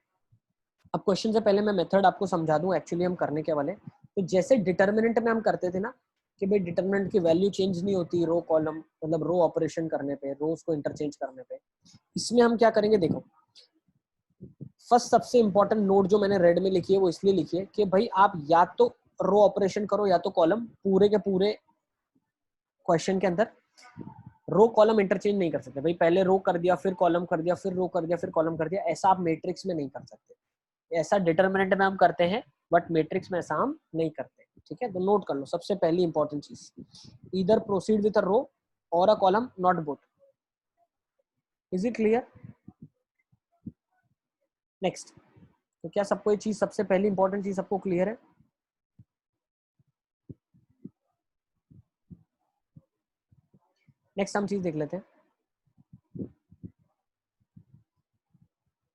अब क्वेश्चन से पहले मैं मेथड आपको समझा दूं एक्चुअली हम करने के वाले। तो जैसे डिटरमिनेंट में हम करते थे ना कि भाई डिटरमिनेंट की वैल्यू चेंज नहीं होती रो कॉलम, मतलब रो ऑपरेशन करने पे, रोज को इंटरचेंज करने पे, इसमें हम क्या करेंगे, देखो फर्स्ट सबसे इंपॉर्टेंट नोट जो मैंने रेड में लिखी है वो इसलिए लिखी है कि भाई आप या तो रो ऑपरेशन करो या तो कॉलम, पूरे के पूरे क्वेश्चन के अंदर रो कॉलम इंटरचेंज नहीं कर सकते। भाई पहले रो कर दिया फिर कॉलम कर दिया फिर रो कर दिया फिर कॉलम कर दिया, ऐसा आप मैट्रिक्स में नहीं कर सकते। ऐसा डिटरमिनेंट में हम करते हैं बट मैट्रिक्स में ऐसा हम नहीं करते, ठीक है। तो नोट कर लो सबसे पहली इंपॉर्टेंट चीज, ईदर प्रोसीड विद अ रो और a column, not both. Is it clear. Next, तो क्या सबको ये चीज, सबसे पहली इंपॉर्टेंट चीज सबको क्लियर है? नेक्स्ट हम चीज देख लेते हैं,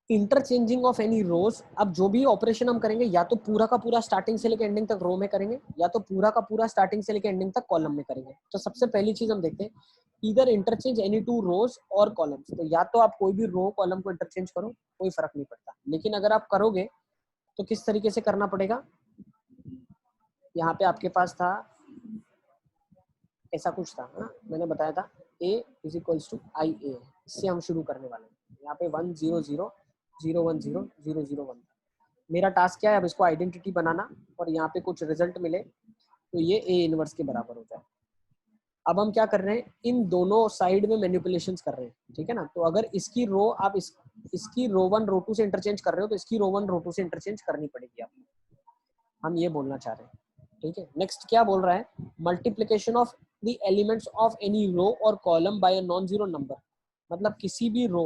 इंटरचेंजिंग ऑफ एनी रोज। अब जो भी ऑपरेशन हम करेंगे या तो पूरा का पूरा स्टार्टिंग से लेकर एंडिंग तक रो में करेंगे, या तो पूरा का पूरा स्टार्टिंग से लेकर एंडिंग तक कॉलम में करेंगे। तो सबसे पहली चीज हम देखते हैं, इधर इंटरचेंज एनी टू रोज और कॉलम्स। तो या तो आप कोई भी रो कॉलम को इंटरचेंज करो, कोई फर्क नहीं पड़ता, लेकिन अगर आप करोगे तो किस तरीके से करना पड़ेगा? यहाँ पे आपके पास था, ऐसा कुछ था ना, मैंने बताया था a is equals to I ए, इससे हम शुरू करने वाले हैं। यहाँ पे 1 0 0 0 1 0 0 0 1। मेरा टास्क क्या है, अब इसको आइडेंटिटी बनाना और यहाँ पे कुछ रिजल्ट मिले तो ये ए इनवर्स के बराबर हो जाए। अब हम क्या कर रहे हैं, इन दोनों साइड में मैनिपुलेशंस कर रहे हैं, ठीक है ना। तो अगर इसकी रो आप इसकी रो 1 रो 2 से इंटरचेंज कर रहे हो तो इसकी रो 1 रो 2 से इंटरचेंज करनी पड़ेगी आपको, हम ये बोलना चाह रहे हैं, ठीक है। नेक्स्ट क्या बोल रहा है, multiplication of the elements of any row और column by a non zero number. मतलब किसी भी रो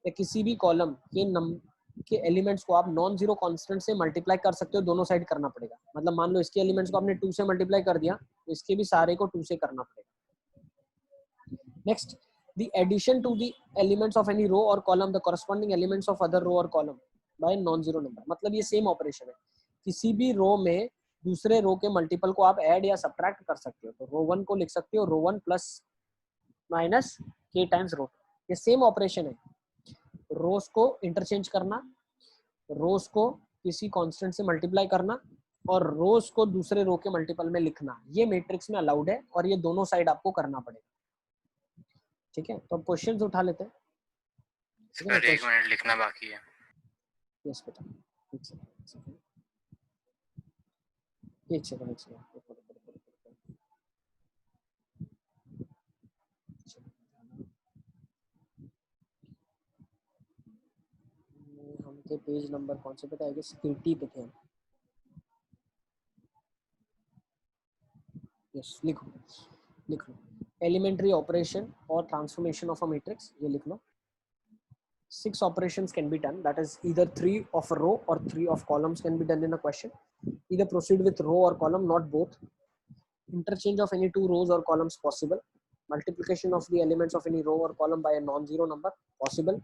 या किसी भी कॉलम के एलिमेंट्स को आप नॉन जीरो कांस्टेंट से मल्टीप्लाई कर सकते हो, दोनों साइड करना पड़ेगा। मतलब मान लो इसके एलिमेंट्स को आपने 2 से मल्टीप्लाई कर दिया तो इसके भी सारे को 2 से करना पड़ेगा। Next, the addition to the elements of any row और column the corresponding elements of other row और column by non zero number. मतलब ये सेम ऑपरेशन है, किसी भी रो में दूसरे रो के मल्टीपल को आप ऐड या सब्ट्रैक्ट कर सकते हो। तो रो 1 को लिख सकते हो रो 1 प्लस माइनस के टाइम्स रो 2, ये सेम ऑपरेशन है। रोज को इंटरचेंज करना, रोज को किसी कांस्टेंट से मल्टीप्लाई करना और रोज को दूसरे रो के मल्टीपल में लिखना, ये मैट्रिक्स में अलाउड है और ये दोनों साइड आपको करना पड़ेगा, ठीक है। तो अब क्वेश्चंस उठा लेते हैं। सर 1 मिनट लिखना बाकी है। यस बेटा, एक सेकंड एक सेकंड एक सेकंड। हम थे पेज नंबर कौन से पे थे, आई गेस 80 पे थे हम। यस, लिख लो एलिमेंट्री ऑपरेशन और ट्रांसफॉर्मेशन ऑफ अ मैट्रिक्स, ये लिख लो। 6 operations can be done, that is either 3 of a row or 3 of columns can be done in a question. Either proceed with row or column, not both. Interchange of any 2 rows or columns possible. Multiplication of the elements of any row or column by a non-zero number possible.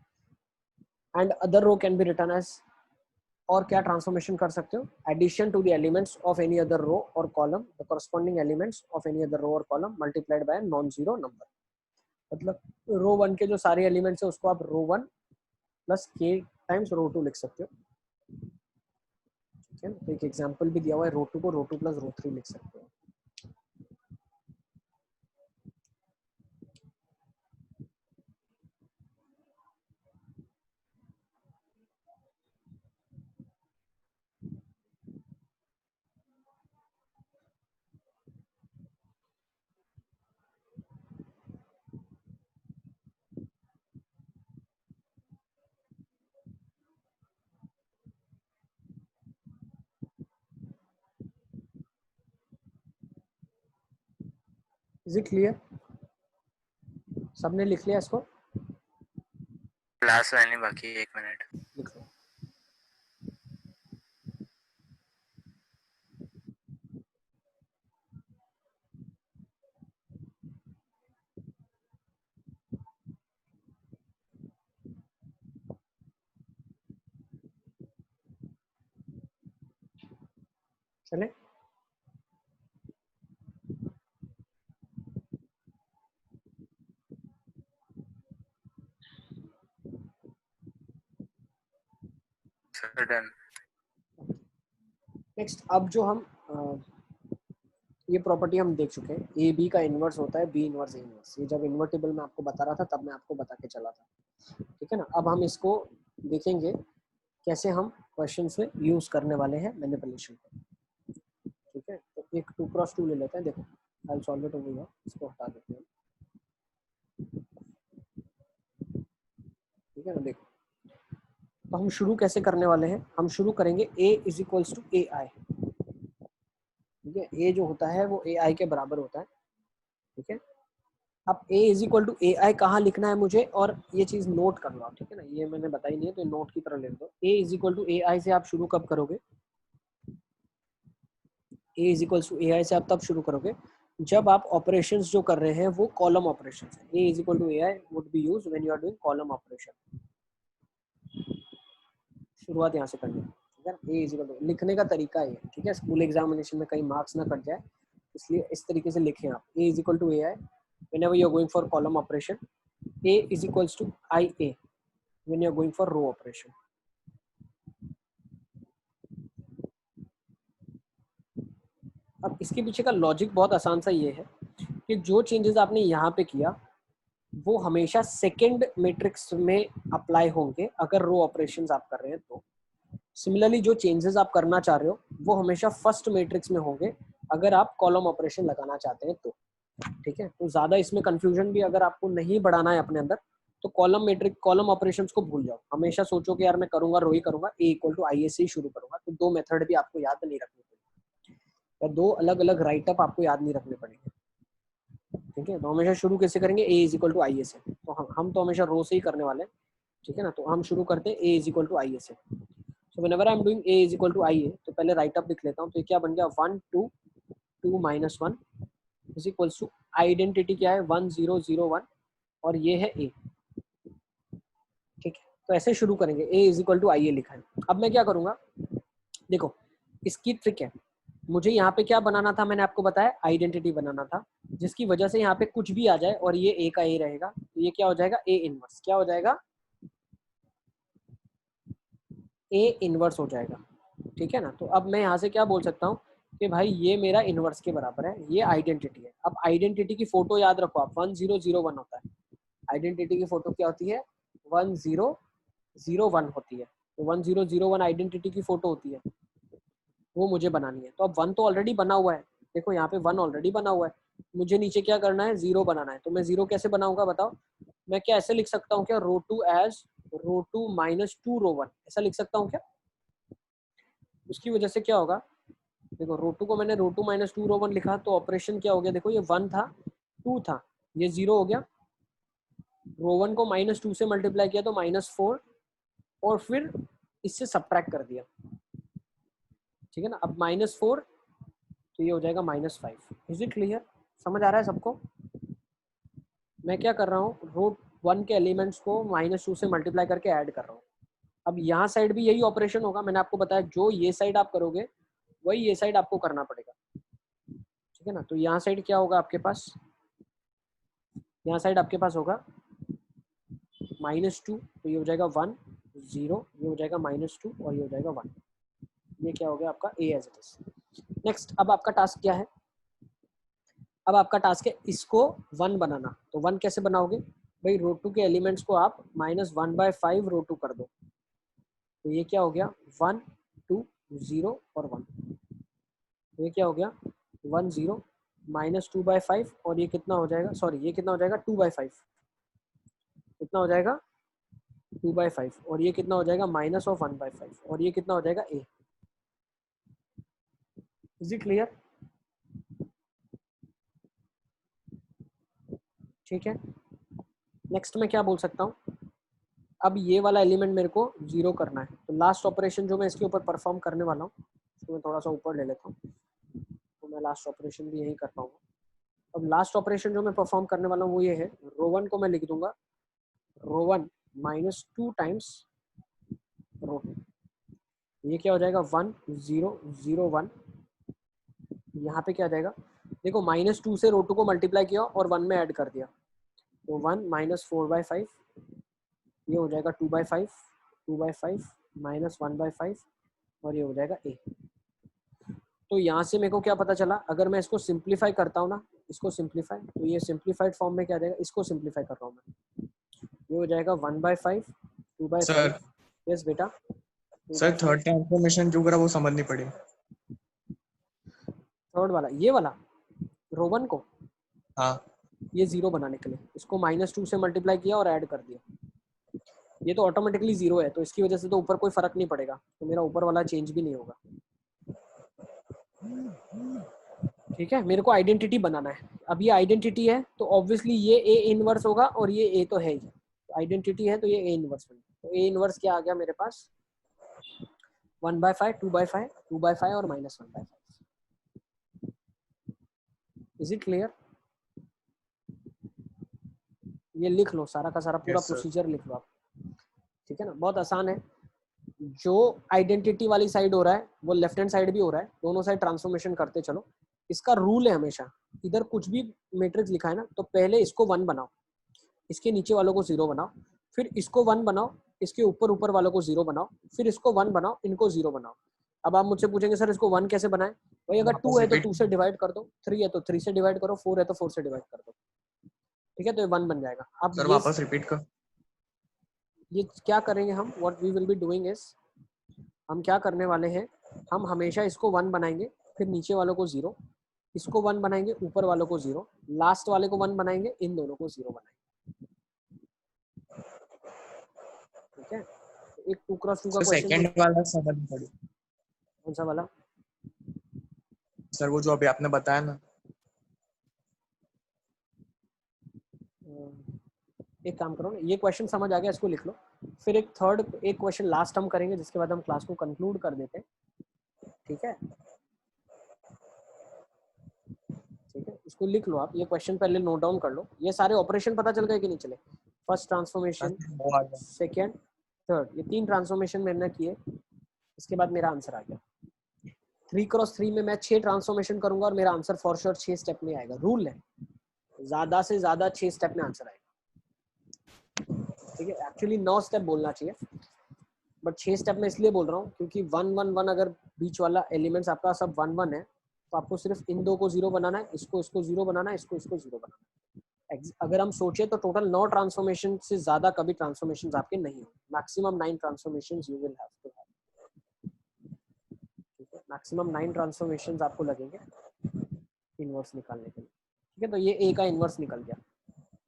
And other row can be written as, और क्या transformation कर सकते हो, addition to the elements of any other row और column the corresponding elements of any other row और column multiplied by non zero number. मतलब row 1 के जो सारे एलिमेंट्स है उसको आप रो 1 प्लस के टाइम्स रो 2 लिख सकते हो, ठीक है। तो एक एग्जांपल भी दिया हुआ है, रो 2 को रो 2 प्लस रो 3 लिख सकते हो। Is it clear? सबने लिख लिया इसको? क्लास लाने बाकी है, 1 मिनट। लिख लो। चले, सर डन। नेक्स्ट, अब जो हम ये प्रॉपर्टी हम देख चुके हैं, ए बी का इन्वर्स होता है बी इन्वर्स ए इन्वर्स। ये जब इन्वर्टिबल में आपको बता रहा था तब मैं आपको बता के चला था, ठीक है ना। अब हम इसको देखेंगे कैसे हम क्वेश्चन में यूज करने वाले हैं मैनिपुलेशन को, ठीक है। तो एक 2x2 ले लेते हैं, देखो I will solve it over here, इसको हटा देते हैं, ठीक है ना। देखो तो हम शुरू कैसे करने वाले हैं, हम शुरू करेंगे a is equals to A आई, ठीक है। ए जो होता है वो ए आई के बराबर होता है, ठीक है। अब a is equal to A आई कहाँ लिखना है मुझे, और ये चीज नोट कर लो, ठीक है ना, ये मैंने बताई नहीं है तो नोट की तरह लिख दो। a is equal to A आई से आप शुरू कब करोगे, a is equal to A आई से आप तब शुरू करोगे जब आप ऑपरेशंस जो कर रहे हैं वो कॉलम ऑपरेशंस है। a is equal to A I would be used when you are doing column operation. शुरुआत यहाँ से करनी है, ठीक है। a इज इक्वल टू, लिखने का तरीका ये, ठीक है, स्कूल एग्जामिनेशन में कहीं मार्क्स ना कट जाए, इसलिए इस तरीके से लिखें आप। a is equal to A I whenever you are going for column operation, a is equals to ia when you are going for row operation। अब इसके पीछे का लॉजिक बहुत आसान सा ये है कि जो चेंजेस आपने यहाँ पे किया वो हमेशा सेकेंड मैट्रिक्स में अप्लाई होंगे अगर रो ऑपरेशंस आप कर रहे हैं तो। सिमिलरली जो चेंजेस आप करना चाह रहे हो वो हमेशा फर्स्ट मैट्रिक्स में होंगे अगर आप कॉलम ऑपरेशन लगाना चाहते हैं तो, ठीक है। तो ज्यादा इसमें कंफ्यूजन भी अगर आपको नहीं बढ़ाना है अपने अंदर तो कॉलम ऑपरेशंस को भूल जाओ। हमेशा सोचो कि यार मैं करूंगा रो ही करूंगा, a equal to I A से ही शुरू करूंगा, तो दो मेथड भी आपको याद नहीं रखने पड़ेंगे, या दो अलग अलग राइटअप आपको याद नहीं रखने पड़ेंगे, ठीक है। तो हमेशा शुरू कैसे करेंगे, a is equal to I A से, तो हम तो हमेशा रो से ही करने वाले हैं, ठीक है ना। तो हम शुरू करते हैं a is equal to I A से। So whenever I am doing a is equal to I A, तो पहले राइटअप लिख लेता हूँ। तो ये क्या बन गया, 1 2 2 minus 1 is equals to identity क्या है 1 0 0 1 और ये है a, ठीक है। तो ऐसे शुरू करेंगे, a is equal to I ए लिखा है। अब मैं क्या करूंगा, देखो इसकी ट्रिक है, मुझे यहाँ पे क्या बनाना था, मैंने आपको बताया आइडेंटिटी बनाना था, जिसकी वजह से यहाँ पे कुछ भी आ जाए और ये a का a रहेगा, तो ये क्या हो जाएगा, a इनवर्स, क्या हो जाएगा, a इनवर्स हो जाएगा, ठीक है ना। तो अब मैं यहाँ से क्या बोल सकता हूँ कि भाई ये मेरा इनवर्स के बराबर है, ये आइडेंटिटी है। अब आइडेंटिटी की फोटो याद रखो आप, 1 0 0 1 होता है, आइडेंटिटी की फोटो क्या होती है, 1 0 0 1 होती है। तो 1 0 0 1 आइडेंटिटी की फोटो होती है, वो मुझे बनानी है। तो अब 1 तो ऑलरेडी बना हुआ है, देखो यहाँ पे 1 ऑलरेडी बना हुआ है, मुझे नीचे क्या करना है, 0 बनाना है। तो मैं 0 कैसे बनाऊंगा बताओ, मैं क्या ऐसे लिख सकता हूँ क्या, रो 2 एज रो 2 माइनस 2 रो 1, ऐसा लिख सकता हूँ क्या। उसकी वजह से क्या होगा, देखो रो 2 को मैंने रो 2 माइनस 2 रो 1 लिखा, तो ऑपरेशन क्या हो गया, देखो ये 1 था 2 था, ये 0 हो गया, रो 1 को माइनस 2 से मल्टीप्लाई किया तो माइनस 4 और फिर इससे सब्ट्रैक्ट कर दिया, ठीक है ना। अब माइनस 4 तो ये हो जाएगा माइनस 5। इज इट क्लियर, समझ आ रहा है सबको। मैं क्या कर रहा हूँ, रो 1 के एलिमेंट्स को माइनस 2 से मल्टीप्लाई करके ऐड कर रहा हूँ। अब यहाँ साइड भी यही ऑपरेशन होगा, मैंने आपको बताया जो ये साइड आप करोगे वही ये साइड आपको करना पड़ेगा, ठीक है ना। तो यहाँ साइड क्या होगा आपके पास, यहाँ साइड आपके पास होगा माइनस 2, तो ये हो जाएगा 1 0, ये हो जाएगा माइनस 2 और ये हो जाएगा 1। ये क्या हो गया आपका a as it is. Next, अब आपका टास्क क्या है, अब आपका टास्क है इसको 1 बनाना। तो 1 कैसे बनाओगे भाई, रो 2 के एलिमेंट्स को आप माइनस 1/5 रो 2 कर दो, तो ये क्या हो गया 1 2 0 और 1, तो ये क्या हो गया 1 0 माइनस 2/5 और ये कितना हो जाएगा, सॉरी ये कितना हो जाएगा 2/5, कितना हो जाएगा 2/5 और ये कितना हो जाएगा माइनस ऑफ 1/5 और ये कितना हो जाएगा a। इज इट क्लियर, ठीक है। नेक्स्ट मैं क्या बोल सकता हूँ, अब ये वाला एलिमेंट मेरे को 0 करना है, तो लास्ट ऑपरेशन जो मैं इसके ऊपर परफॉर्म करने वाला हूँ, इसको मैं थोड़ा सा ऊपर ले लेता हूँ, तो मैं लास्ट ऑपरेशन भी यही कर पाऊंगा। अब लास्ट ऑपरेशन जो मैं परफॉर्म करने वाला हूँ वो ये है, रो 1 को मैं लिख दूंगा रो 1 माइनस 2 टाइम्स रो 2, ये क्या हो जाएगा 1 0 0 1, यहाँ पे क्या आ जाएगा, देखो माइनस 2 से रो 2 को मल्टीप्लाई किया और 1 में ऐड कर दिया, तो 1 माइनस 4/5, ये हो जाएगा 2/5 माइनस 1/5 और ये हो जाएगा a। तो यहाँ से मेरे को क्या पता चला, अगर मैं इसको सिंप्लीफाई करता हूँ ना, इसको सिंप्लीफाई, तो ये सिंप्लीफाइड फॉर्म में क्या आ जाएगा, इसको सिंप्लीफाई कर रहा हूँ मैं, ये हो जाएगा 1/5 2/5। सर यस बेटा, सर थर्ड ट्रांसफॉर्मेशन जो करा वो समझनी पड़ी। थर्ड वाला, ये वाला रो 1 को हाँ ये 0 बनाने के लिए इसको माइनस 2 से मल्टीप्लाई किया और ऐड कर दिया, ये तो ऑटोमेटिकली 0 है, तो इसकी वजह से तो ऊपर कोई फर्क नहीं पड़ेगा, तो मेरा ऊपर वाला चेंज भी नहीं होगा, ठीक है। मेरे को आइडेंटिटी बनाना है, अब ये आइडेंटिटी है तो ऑब्वियसली ये ए इनवर्स होगा और ये ए तो है ही, आइडेंटिटी है तो ये ए इनवर्स बन गया। तो ए इनवर्स क्या आ गया मेरे पास 1/5 2/5 2/5 और -1/5। Is it clear? ये लिख लो सारा का सारा पूरा Yes, sir. प्रोसीजर लिख लो आप, ठीक है ना, बहुत आसान है। जो आइडेंटिटी वाली साइड हो रहा है वो लेफ्ट हैंड साइड भी हो रहा है, दोनों साइड ट्रांसफॉर्मेशन करते चलो। इसका रूल है हमेशा, इधर कुछ भी मैट्रिक्स लिखा है ना तो पहले इसको 1 बनाओ, इसके नीचे वालों को 0 बनाओ, फिर इसको 1 बनाओ, इसके ऊपर ऊपर वालों को 0 बनाओ, फिर इसको 1 बनाओ, इनको 0 बनाओ। अब आप मुझसे पूछेंगे सर इसको 1 कैसे बनाएं? भाई अगर 2 है तो 2 से डिवाइड कर दो, 3 है तो 3 से डिवाइड करो, 4 है तो 4 से डिवाइड कर दो, ठीक है, तो ये 1 बन जाएगा। अब सर वापस रिपीट कर। ये क्या करेंगे हम, what we will be doing is, हम क्या करने वाले हैं, हम हमेशा इसको 1 बनाएंगे, फिर नीचे वालों को 0, इसको 1 बनाएंगे, ऊपर वालों को 0, लास्ट वाले को 1 बनाएंगे, इन दोनों को 0 बनाएंगे, ठीक है। एक 2 क्रॉस 2 का सर क्वेश्चन, सेकंड वाला समझ नहीं पड़ी। कौन सा वाला? सर वो जो अभी आपने बताया ना। एक काम करो ना, ये क्वेश्चन समझ आ गया, इसको लिख लो, फिर एक क्वेश्चन लास्ट हम करेंगे, जिसके बाद हम क्लास को कंक्लूड कर देते हैं, ठीक है। ठीक है, इसको लिख लो आप, ये क्वेश्चन पहले नोट डाउन कर लो। ये सारे ऑपरेशन पता चल गए कि नहीं चले? फर्स्ट ट्रांसफॉर्मेशन, सेकेंड, थर्ड, ये 3 ट्रांसफॉर्मेशन मैंने किए, इसके बाद मेरा आंसर आ गया। 3x3 में मैं 6 ट्रांसफॉर्मेशन करूंगा और मेरा आंसर फॉर श्योर 6 स्टेप में आएगा। रूल है, ज्यादा से ज्यादा 6 स्टेप में आंसर आएगा, ठीक है। एक्चुअली 9 स्टेप बोलना चाहिए, बट 6 स्टेप में इसलिए बोल रहा हूँ क्योंकि 1 1 1 अगर बीच वाला एलिमेंट्स आपका सब 1 1 है तो आपको सिर्फ इन 2 को 0 बनाना है, इसको 0 बनाना है, इसको 0 बनाना है। अगर हम सोचे तो टोटल 9 ट्रांसफॉर्मेशन से ज्यादा कभी ट्रांसफॉर्मेशन आपके नहीं हो, maximum 9 transformation you will have to have, ठीक है। मैक्सिमम 9 ट्रांसफॉर्मेशन आपको लगेंगे इनवर्स निकालने के लिए, ठीक है। तो ये ए का इनवर्स निकल गया।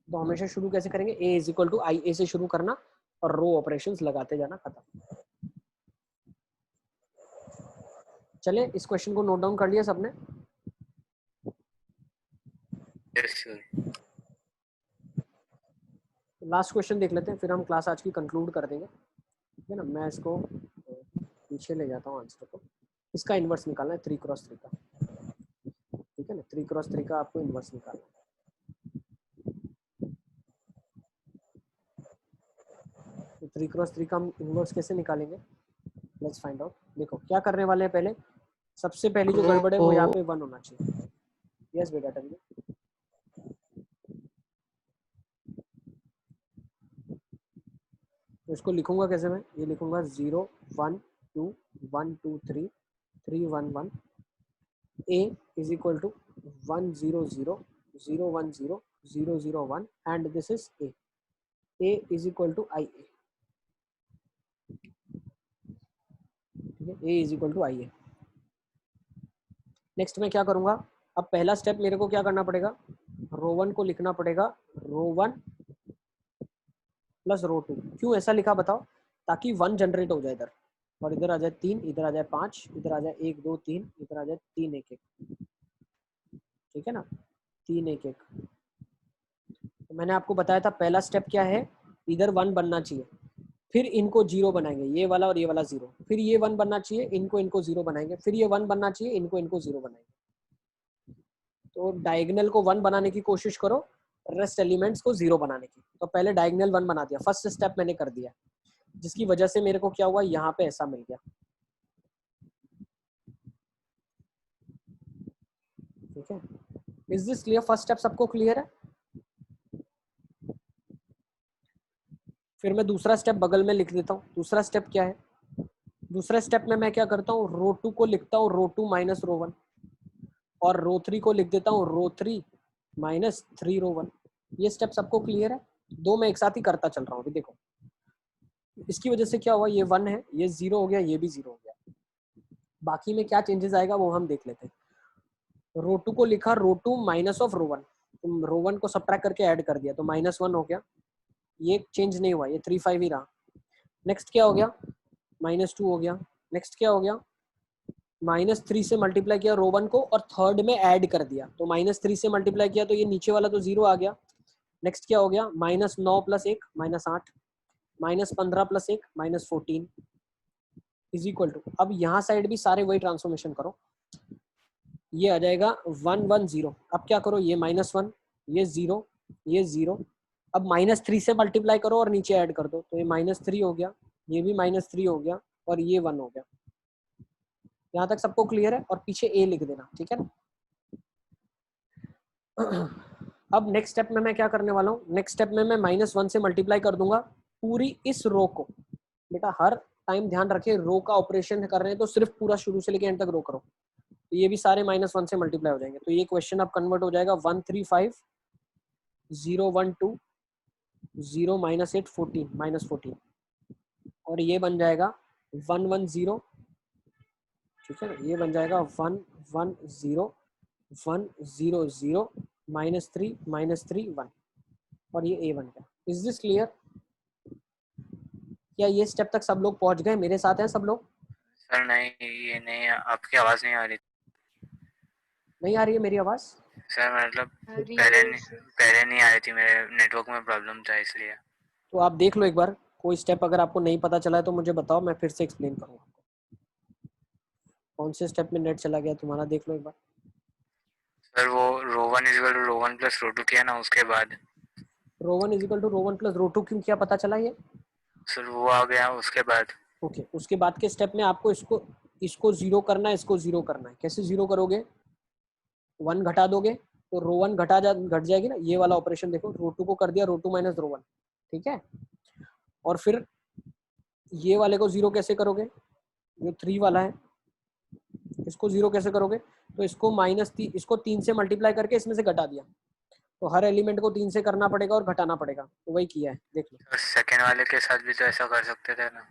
तो हमेशा शुरू कैसे करेंगे, ए is equal to I A से शुरू करना और रो ऑपरेशंस लगाते जाना, खत्म। चले, इस क्वेश्चन को नोट डाउन कर लिया सबने? Yes sir. लास्ट क्वेश्चन देख लेते हैं, फिर हम क्लास आज की कंक्लूड कर देंगे, ठीक है ना। मैं इसको पीछे ले जाता हूँ आंसर को। इसका इनवर्स निकालना है 3x3 का, ठीक है ना। 3x3 का आपको इनवर्स निकालना है। तो 3x3 का हम इनवर्स कैसे निकालेंगे, लेट्स फाइंड आउट। देखो क्या करने वाले हैं, पहले सबसे पहली जो गड़बड़ है वो यहाँ पे 1 होना चाहिए। यस बेटा, टेल मी। तो इसको लिखूंगा कैसे मैं, ये लिखूंगा 0 1 2 1 2 3 3 1 1, a is equal to 1 0 0 0 1 0 0 0 1 and this is a is equal to ia, ठीक है, a is equal to ia। Next मैं क्या करूंगा, अब पहला स्टेप मेरे को क्या करना पड़ेगा, रो 1 को लिखना पड़ेगा रो 1 प्लस रो 2। क्यों ऐसा लिखा बताओ, ताकि 1 जनरेट हो जाए इधर, और इधर आ जाए 3, इधर आ जाए 5, इधर आ जाए 1 2 3, इधर आ जाए 3 1 1, ठीक है ना, 3 1 1। तो मैंने आपको बताया था पहला स्टेप क्या है, इधर 1 बनना चाहिए, फिर इनको 0 बनाएंगे, ये वाला और ये वाला 0, फिर ये 1 बनना चाहिए, इनको 0 बनाएंगे, फिर ये 1 बनना चाहिए, इनको 0 बनाएंगे। तो डायगोनल को 1 बनाने की कोशिश करो, रेस्ट एलिमेंट्स को 0 बनाने की। तो पहले डायगोनल 1 बना दिया, फर्स्ट स्टेप मैंने कर दिया, जिसकी वजह से मेरे को क्या हुआ, यहाँ पे ऐसा मिल गया, ठीक है। Is this clear? First step सबको क्लियर है? फिर मैं दूसरा स्टेप बगल में लिख देता हूँ। दूसरा स्टेप क्या है, दूसरा स्टेप में मैं क्या करता हूँ, रो 2 को लिखता हूँ रो 2 माइनस रो 1, और रो 3 को लिख देता हूँ रो 3 माइनस 3 रो 1। ये स्टेप सबको क्लियर है? 2 मैं एक साथ ही करता चल रहा हूँ। अभी देखो इसकी वजह से क्या हुआ, ये 1 है, ये 0 हो गया, ये भी 0 हो गया। बाकी में क्या चेंजेस आएगा वो हम देख लेते हैं। रो 2 को लिखा रो 2 माइनस ऑफ रो 1, तुम रो 1 को सब्ट्रैक्ट करके ऐड कर दिया तो -1 हो गया, ये चेंज नहीं हुआ, ये 3 5 ही रहा। नेक्स्ट क्या हो गया, -2 हो गया। नेक्स्ट क्या हो गया, -3 से मल्टीप्लाई किया रो 1 को और थर्ड में ऐड कर दिया, तो -3 से मल्टीप्लाई किया तो ये नीचे वाला तो 0 आ गया। नेक्स्ट क्या हो गया, -9 + 1 -8, -15 + 1 -14 इज इक्वल टू, अब यहाँ साइड भी सारे वही ट्रांसफॉर्मेशन करो, ये आ जाएगा 1 1 0। अब क्या करो, ये -1, ये 0, ये 0, अब -3 से मल्टीप्लाई करो और नीचे ऐड कर दो, तो ये -3 हो गया, ये भी -3 हो गया और ये 1 हो गया। यहाँ तक सबको क्लियर है, और पीछे a लिख देना, ठीक है ना। अब नेक्स्ट स्टेप में मैं क्या करने वाला हूँ, नेक्स्ट स्टेप में मैं -1 से मल्टीप्लाई कर दूंगा पूरी इस रो को। बेटा हर टाइम ध्यान रखे, रो का ऑपरेशन कर रहे हैं तो सिर्फ पूरा शुरू से लेके एंड तक रो करो, तो ये भी सारे -1 से मल्टीप्लाई हो जाएंगे, तो ये क्वेश्चन अब कन्वर्ट हो जाएगा 135 012 0 -8 14 -14, और ये बन जाएगा 110, ठीक है ना, ये बन जाएगा 110 100 -3 -3 1, और ये a बन गया। Is this clear? क्या ये स्टेप तक सब लोग पहुंच गए, मेरे साथ हैं सब लोग? सर नहीं, ये नहीं, आपकी आवाज नहीं आ रही। नहीं आ रही है मेरी आवाज? सर मतलब अरे पहले नहीं आ रही थी, मेरे नेटवर्क में प्रॉब्लम था इसलिए। तो आप देख लो एक बार, कोई स्टेप अगर आपको नहीं पता चला है तो मुझे बताओ, मैं फिर से एक्सप्लेन करूँगा आपको। कौन से स्टेप में नेट चला गया तुम्हारा, देख लो एक बार। सर वो रो 1 = रो 1 + रो 2 किया ना, उसके बाद रो 1 = रो 1 + रो 2 क्यों किया, पता चला ये? सर वो आ गया उसके बाद। ओके, उसके बाद के स्टेप में आपको इसको 0 करना है, इसको 0 करना है। कैसे 0 करोगे, 1 घटा दोगे तो रो 1 घट जाएगी ना, ये वाला ऑपरेशन देखो, रो 2 को कर दिया रो 2 - रो 1, ठीक है। और फिर ये वाले को 0 कैसे करोगे, जो 3 वाला है इसको 0 कैसे करोगे, तो इसको इसको 3 से मल्टीप्लाई करके इसमें से घटा दिया, तो हर एलिमेंट को 3 से करना पड़ेगा और घटाना पड़ेगा, तो वही किया है, देख लो। सर सेकंड वाले के साथ भी तो ऐसा कर सकते थे ना।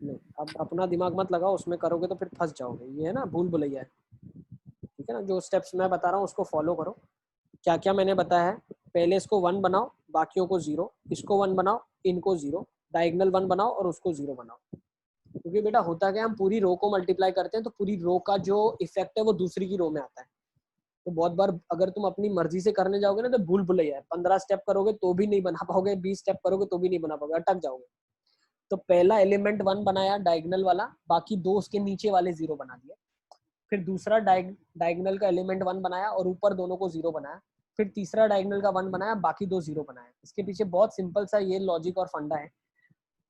नहीं, अब अपना दिमाग मत लगाओ, उसमें करोगे तो फिर फंस जाओगे, ये है ना भूल भुलैया है, ठीक है ना। जो स्टेप्स मैं बता रहा हूँ उसको फॉलो करो। क्या क्या मैंने बताया है, पहले इसको 1 बनाओ, बाकियों को 0, इसको 1 बनाओ, इनको 0, डायगोनल 1 बनाओ और उसको 0 बनाओ, क्योंकि बेटा होता क्या, हम पूरी रो को मल्टीप्लाई करते हैं तो पूरी रो का जो इफेक्ट है वो दूसरी की रो में आता है। तो बहुत बार अगर तुम अपनी मर्जी से करने जाओगे ना तो भूल भुलैया है, 15 स्टेप करोगे तो भी नहीं बना पाओगे, 20 स्टेप करोगे तो भी नहीं बना पाओगे, अटक जाओगे। तो पहला एलिमेंट 1 बनाया डायगोनल वाला, बाकी 2 उसके नीचे वाले 0 बना दिए। फिर दूसरा डायगोनल का एलिमेंट 1 बनाया और ऊपर दोनों को 0 बनाया। फिर तीसरा डायगोनल का 1 बनाया, बाकी 2 0 बनाया। इसके पीछे बहुत सिंपल सा ये लॉजिक और फंडा है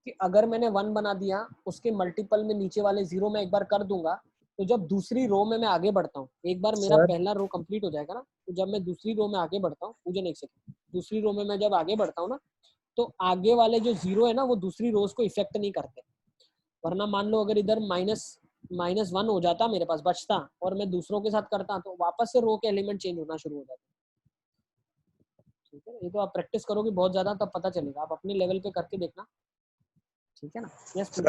कि अगर मैंने 1 बना दिया, उसके मल्टीपल में नीचे वाले 0 में एक बार कर दूंगा, तो जब दूसरी रो में मैं आगे बढ़ता हूँ, एक बार मेरा पहला रो कंप्लीट हो जाएगा ना, तो जब मैं दूसरी रो में आगे बढ़ता हूँ, मुझे नहीं सेकंड, दूसरी रो में मैं जब आगे बढ़ता हूँ ना, तो आगे वाले जो 0 है ना वो दूसरी रोज को इफेक्ट नहीं करते। वरना मान लो अगर इधर -1 हो जाता मेरे पास बचता और मैं दूसरों के साथ करता, तो वापस से रो के एलिमेंट चेंज होना शुरू हो जाता। ठीक है, ये तो आप प्रैक्टिस करोगे बहुत ज्यादा तब पता चलेगा, आप अपने लेवल पे करके देखना, ठीक है ना। यस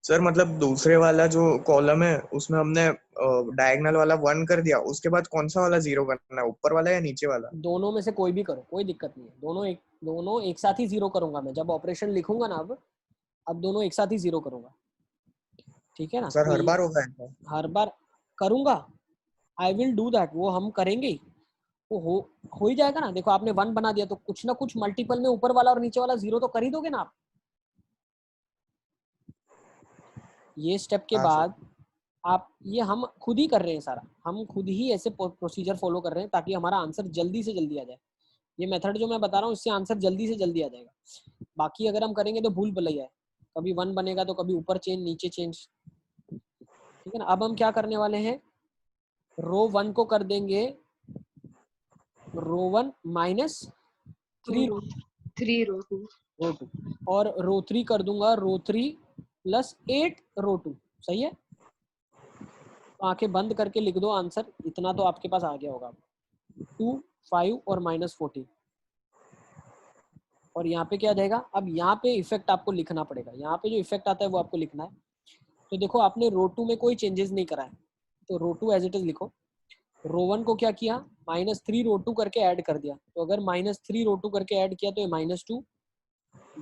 सर मतलब दूसरे वाला जो कॉलम है उसमें हमने डायगोनल वाला 1 कर दिया, उसके बाद कौन सा वाला 0 करना है, ऊपर वाला या नीचे वाला? दोनों में से कोई भी करो, कोई दिक्कत नहीं है, दोनों एक साथ ही 0 करूंगा मैं, जब ऑपरेशन लिखूंगा ना अब दोनों एक साथ ही 0 करूंगा, ठीक है ना। सर तो हर बार होगा ऐसा? हर बार करूंगा, आई विल डू दैट, वो हम करेंगे ही, वो हो ही जाएगा ना। देखो आपने 1 बना दिया तो कुछ ना कुछ मल्टीपल में ऊपर वाला और नीचे वाला 0 तो कर ही दोगे ना आप। ये स्टेप के बाद आप, ये हम खुद ही कर रहे हैं सारा, हम खुद ही ऐसे प्रोसीजर फॉलो कर रहे हैं ताकि हमारा आंसर जल्दी से जल्दी आ जाए। ये मेथड जो मैं बता रहा हूँ इससे आंसर जल्दी से जल्दी आ जाएगा। बाकी अगर हम करेंगे तो भूल भुलैया है, कभी 1 बनेगा तो कभी ऊपर चेंज नीचे चेंज, ठीक है ना। अब हम क्या करने वाले हैं, रो 1 को कर देंगे रो 1 -3 रो 2 रो 2, और रो 3 कर दूंगा रो 3 + 8 रो 2, सही है। तो आंखें बंद करके लिख दो आंसर, इतना तो आपके पास आ गया होगा, 2 5 और -14, और यहाँ पे क्या जाएगा, अब यहाँ पे इफेक्ट आपको लिखना पड़ेगा, यहाँ पे जो इफेक्ट आता है वो आपको लिखना है। तो देखो आपने रो 2 में कोई चेंजेस नहीं करा है, तो रो 2 एज इट इज लिखो। रो 1 को क्या किया, -3 रो 2 करके ऐड कर दिया, तो अगर -3 रो 2 करके ऐड किया तो ये -2,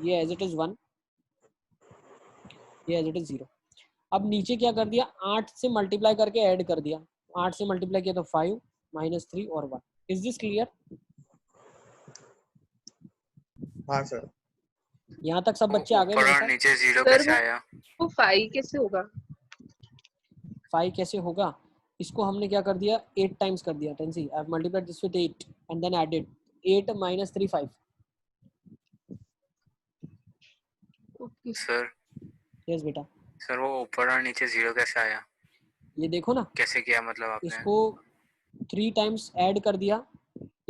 ये एज इट इज 1, ये एज इट इज 0। अब नीचे क्या कर दिया, 8 से मल्टीप्लाई करके ऐड कर दिया, 8 से मल्टीप्लाई किया तो 5 -3 और 1। Is this clear? हाँ सर। यहाँ तक सब बच्चे आ गए ऊपर मेरे और साथ? नीचे 0 सर कैसे आया? वो 5 कैसे होगा? 5 कैसे होगा, इसको हमने क्या कर दिया, 8 टाइम्स कर दिया। टेंसी I have multiplied this with 8 and then added 8 - 3 5। Okay sir yes बेटा, सर वो ऊपर और नीचे 0 कैसे आया? ये देखो ना, कैसे किया मतलब आपने? इसको 3 टाइम्स ऐड कर दिया,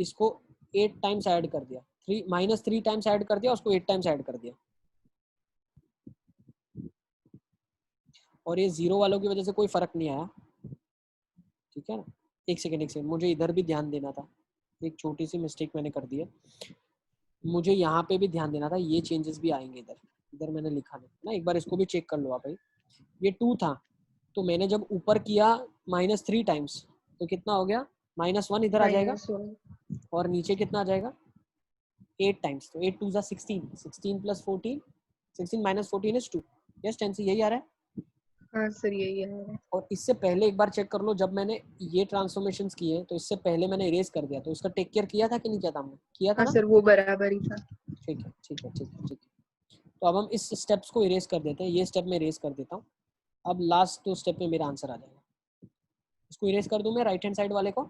इसको 8 टाइम्स ऐड कर दिया, 3 टाइम्स ऐड कर दिया, उसको 8 टाइम्स ऐड कर दिया। और ये 0 वालों की वजह से कोई फर्क नहीं आया, ठीक है ना। एक सेकेंड, मुझे इधर भी ध्यान देना था, एक छोटी सी मिस्टेक मैंने कर दी है, मुझे यहाँ पे भी ध्यान देना था, ये चेंजेस भी आएंगे इधर, इधर मैंने लिखा नहीं ना, एक बार इसको भी चेक कर लो आप भाई। ये 2 था, तो मैंने जब ऊपर किया -3 टाइम्स, तो कितना हो गया, -1 इधर आ जाएगा, -1 और नीचे कितना आ जाएगा, 8 टाइम्स, तो 8 2 जा 16, 16 + 14, 16 - 14 is 2। यस टेंसी, यही आ रहा है। हाँ सर यही है। और इससे पहले एक बार चेक कर लो, जब मैंने ये ट्रांसफॉर्मेशंस किए तो इससे पहले मैंने इरेज कर दिया, तो इसका टेक केयर किया था कि नहीं किया था हमने? किया था हाँ ना। सर वो बराबर ही था। ठीक है ठीक है ठीक है ठीक है। तो अब हम इस स्टेप्स को इरेज कर देते हैं, ये स्टेप में इरेज कर देता हूँ। अब लास्ट 2 स्टेप में मेरा आंसर आ जाएगा। इसको इरेज कर दूं मैं, राइट हैंड साइड वाले को।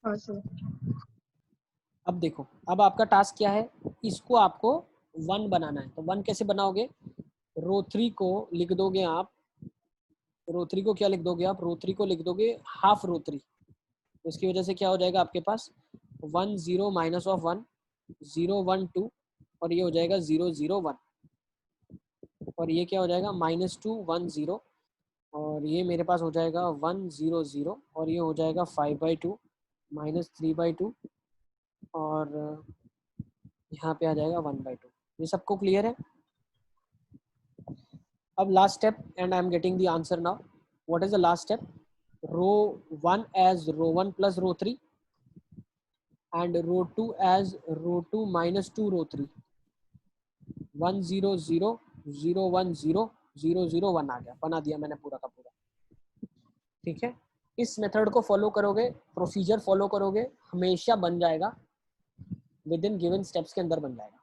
हाँ सर। अब देखो, अब आपका टास्क क्या है, इसको आपको 1 बनाना है। तो 1 कैसे बनाओगे, रो 3 को लिख दोगे आप, रो 3 को क्या लिख दोगे आप, रो 3 को लिख दोगे हाफ रो 3। तो इसकी वजह से क्या हो जाएगा आपके पास, 1 0 -1 0 1 2, और ये हो जाएगा 0 0 1, और ये क्या हो जाएगा -2 1 0, और ये मेरे पास हो जाएगा 1 0 0, और ये हो जाएगा 5/2 -3/2, और यहाँ पे आ जाएगा 1/2। ये सबको क्लियर है? अब last step, and I am getting the answer now. What is the last step, row 1 as row 1 + row 3 and row 2 as row 2 - 2 row 3, 1 0 0 0 1 0 0 0 1 आ गया, बना दिया मैंने पूरा का पूरा। ठीक है, इस मेथड को फॉलो करोगे, प्रोसीजर फॉलो करोगे, हमेशा बन जाएगा, विद इन गिवन स्टेप्स के अंदर बन जाएगा।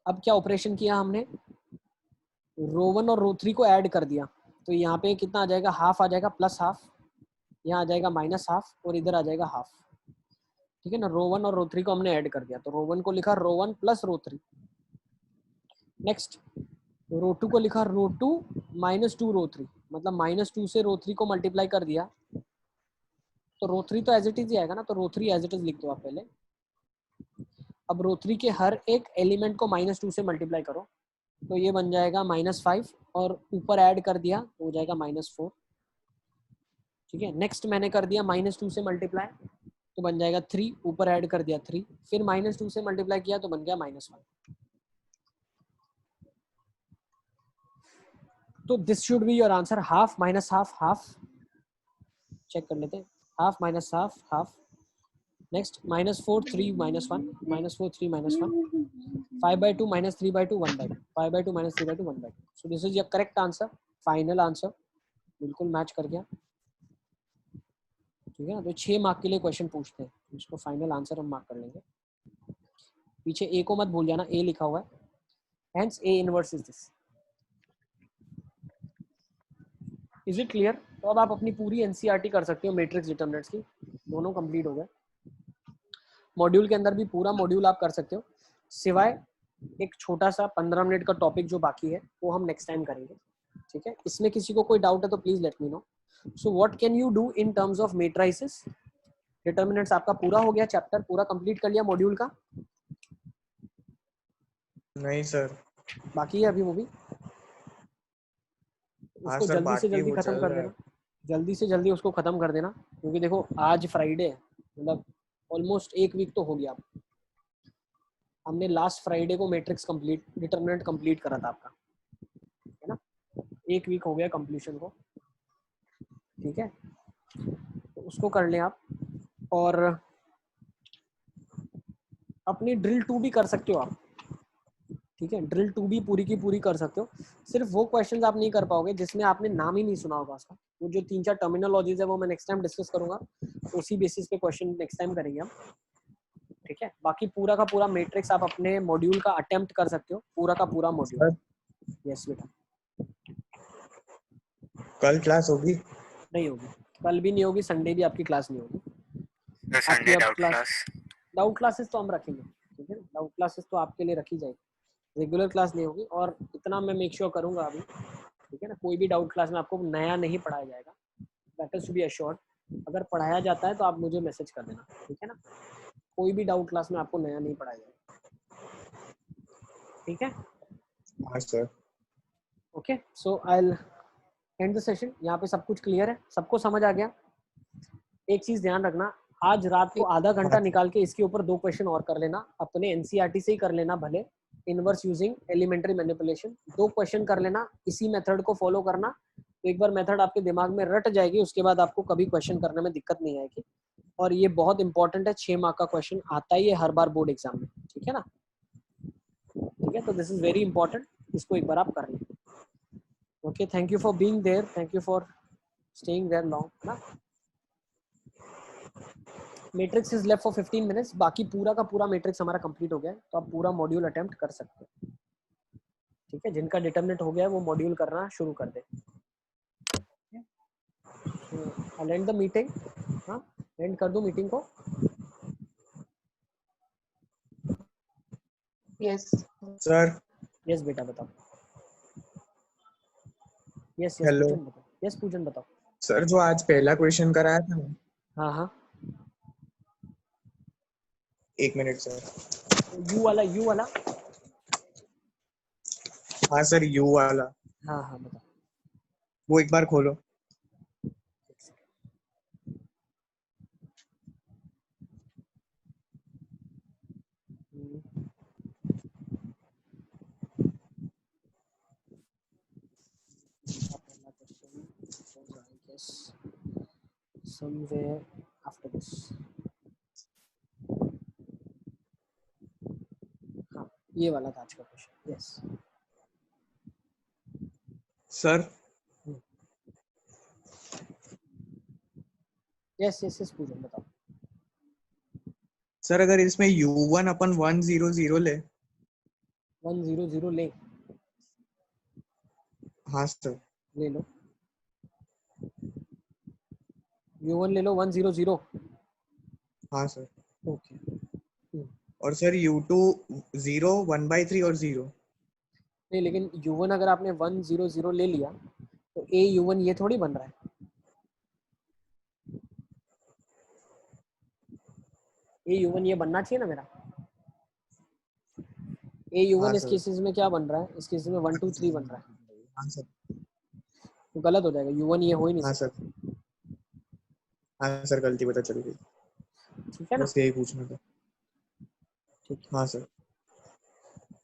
अब क्या ऑपरेशन किया हमने, रो 1 और रो 3 को ऐड कर दिया, तो यहाँ पे कितना आ जाएगा, हाफ आ जाएगा, प्लस हाफ, यहाँ आ जाएगा -हाफ, और इधर आ जाएगा हाफ। ठीक है ना, रो 1 और रो 3 को हमने ऐड कर दिया, तो रो 1 को लिखा रो 1 + रो 3। नेक्स्ट रो 2 को लिखा रो 2 -2 रो 3, मतलब -2 से रो 3 को मल्टीप्लाई कर दिया, तो रो 3 तो एज इट इज ही आएगा ना, तो रो 3 एज इट इज लिख दो आप पहले। अब रो 3 के हर एक एलिमेंट को -2 से मल्टीप्लाई करो, तो ये बन जाएगा -5, और ऊपर ऐड कर दिया तो हो जाएगा -4। ठीक है, नेक्स्ट मैंने कर दिया -2 से मल्टीप्लाई, तो बन जाएगा 3, ऊपर ऐड कर दिया 3, फिर -2 से मल्टीप्लाई किया तो बन गया -1। तो this should be your answer, half -half half. Check कर लेते हैं, half -half half. Next -4 3 -1 -4 3 -1, 5/2 -3/2 1/2, 5/2 -3/2 1/2। So this is your correct answer, final answer, बिल्कुल मैच कर गया। ठीक है ना, तो 6 मार्क के लिए क्वेश्चन पूछते हैं, इसको फाइनल आंसर हम मार्क कर लेंगे। पीछे ए को मत भूल जाना, ए लिखा हुआ है, hence A inverse is this. Is it clear? तो अब आप अपनी पूरी एनसीईआरटी कर सकते हो, मैट्रिक्स डिटरमिनेंट्स की, दोनों कंप्लीट हो गए। मॉड्यूल के अंदर भी पूरा मॉड्यूल आप कर सकते हो, सिवाय एक छोटा सा 15 मिनट का टॉपिक जो बाकी है वो हम नेक्स्ट टाइम करेंगे। ठीक है, इसमें किसी को कोई डाउट है तो please let me know. So what can you do in terms of matrices determinants? आपका पूरा हो गया, चैप्टर पूरा कंप्लीट कर लिया मॉड्यूल का? नहीं सर। बाकी है अभी वो भी, हाँ उसको सर, जल्दी से बाकी जल्दी वो खत्म चल कर रहा देना, है। जल्दी से जल्दी उसको खत्म कर देना, क्योंकि देखो आज फ्राइडे है, मतलब ऑलमोस्ट 1 वीक तो हो गया। हमने लास्ट फ्राइडे को मैट्रिक्स कंप्लीट डिटरमिनेंट कंप्लीट करा था आपका, है ना, 1 वीक हो गया कंप्लीशन को। ठीक है, तो उसको कर लें आप। और अपनी ड्रिल 2 भी कर सकते हो आप, ठीक है, ड्रिल 2 भी पूरी की पूरी कर सकते हो। सिर्फ वो क्वेश्चंस आप नहीं कर पाओगे जिसमें आपने नाम ही नहीं सुना होगा उसका। वो जो 3-4 टर्मिनोलॉजीज है वो मैं नेक्स्ट टाइम डिस्कस करूंगा, उसी बेसिस पे क्वेश्चन नेक्स्ट टाइम करेंगे हम, ठीक है। बाकी पूरा का पूरा मैट्रिक्स आप अपने मॉड्यूल का अटेम्प्ट कर सकते हो, पूरा का पूरा मॉड्यूल। सर यस बेटा। कल क्लास होगी? नहीं होगी, कल भी नहीं होगी, संडे भी आपकी क्लास नहीं होगी। तो आपकी संडे अब doubt class, class? Doubt classes तो हम रखेंगे, ठीक है, डाउट क्लासेस तो आपके लिए रखी जाएगी, रेगुलर क्लास नहीं होगी। और इतना मैं मेक श्योर करूंगा अभी, ठीक है ना, कोई भी डाउट क्लास में आपको नया नहीं पढ़ाया जाएगा, that is to be assured. अगर पढ़ाया जाता है तो आप मुझे मैसेज कर देना, ठीक है ना। कोई भी डाउट क्लास में आपको नया नहीं पढ़ाया जाएगा, ठीक है। हाँ sir. Okay, so I will and the session. यहाँ पे सब कुछ क्लियर है, सबको समझ आ गया। एक चीज ध्यान रखना, आज रात को आधा घंटा निकाल के इसके ऊपर 2 क्वेश्चन और कर लेना, अपने एनसीईआरटी से ही कर लेना, भले inverse using elementary manipulation. 2 question कर लेना, इसी मेथड को फॉलो करना। तो एक बार मेथड आपके दिमाग में रट जाएगी, उसके बाद आपको कभी क्वेश्चन करने में दिक्कत नहीं आएगी। और ये बहुत इंपॉर्टेंट है, 6 मार्क का क्वेश्चन आता ही है हर बार बोर्ड एग्जाम में, ठीक है ना। ठीक है, तो दिस इज वेरी इंपॉर्टेंट, इसको एक बार आप कर लें। Okay, thank you for being there, thank you for staying there long ना। Matrix is left for 15 minutes, बाकी पूरा का पूरा मैट्रिक्स हमारा कंप्लीट हो गया है, तो आप पूरा मॉड्यूल अटेम्प्ट कर सकते हो, ठीक है। जिनका डिटरमिनेट हो गया है वो मॉड्यूल करना शुरू कर दे। I'll end the meeting, हाँ एंड कर दूं मीटिंग को। यस सर यस बेटा बताओ। यस यस हेलो पूजन बताओ, यस पूजन बताओ। सर, जो आज पहला क्वेश्चन कराया था ना, हाँ हाँ, 1 मिनट सर। यू वाला, यू वाला। हाँ सर, यू वाला, हाँ हाँ बताओ। वो एक बार खोलो। Somewhere after this, हाँ ये वाला था आज का question. Yes sir yes yes yes पूजन बताओ। सर, अगर इसमें u1 अपन 100 ले। 100 ले, हाँ सर। ले लो, u1 ले लो 100। हाँ सर। ओके, और सर u2 0 1/3 और 0। नहीं लेकिन u1 अगर आपने 100 ले लिया तो a u1 ये थोड़ी बन रहा है, a u1 ये बनना चाहिए ना मेरा। a u1 हाँ इस सर। केसेस में क्या बन रहा है, इस केसेस में 1 2 3 बन रहा है, हाँ सर। तो गलत हो जाएगा, u1 ये हो ही नहीं हाँ सकता, सर। हाँ सर, गलती पता चल गई, ठीक है ना। बस यही पूछना था। ठीक है, हाँ सर।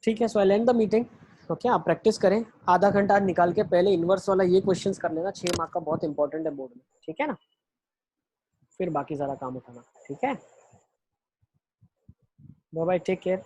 ठीक है, सो आई एंड द मीटिंग। ओके, आप प्रैक्टिस करें, आधा घंटा निकाल के पहले इनवर्स वाला ये क्वेश्चंस कर लेना, 6 मार्क का बहुत इंपॉर्टेंट है बोर्ड में, ठीक है ना। फिर बाकी सारा काम उठाना, ठीक है। Bye bye, take care.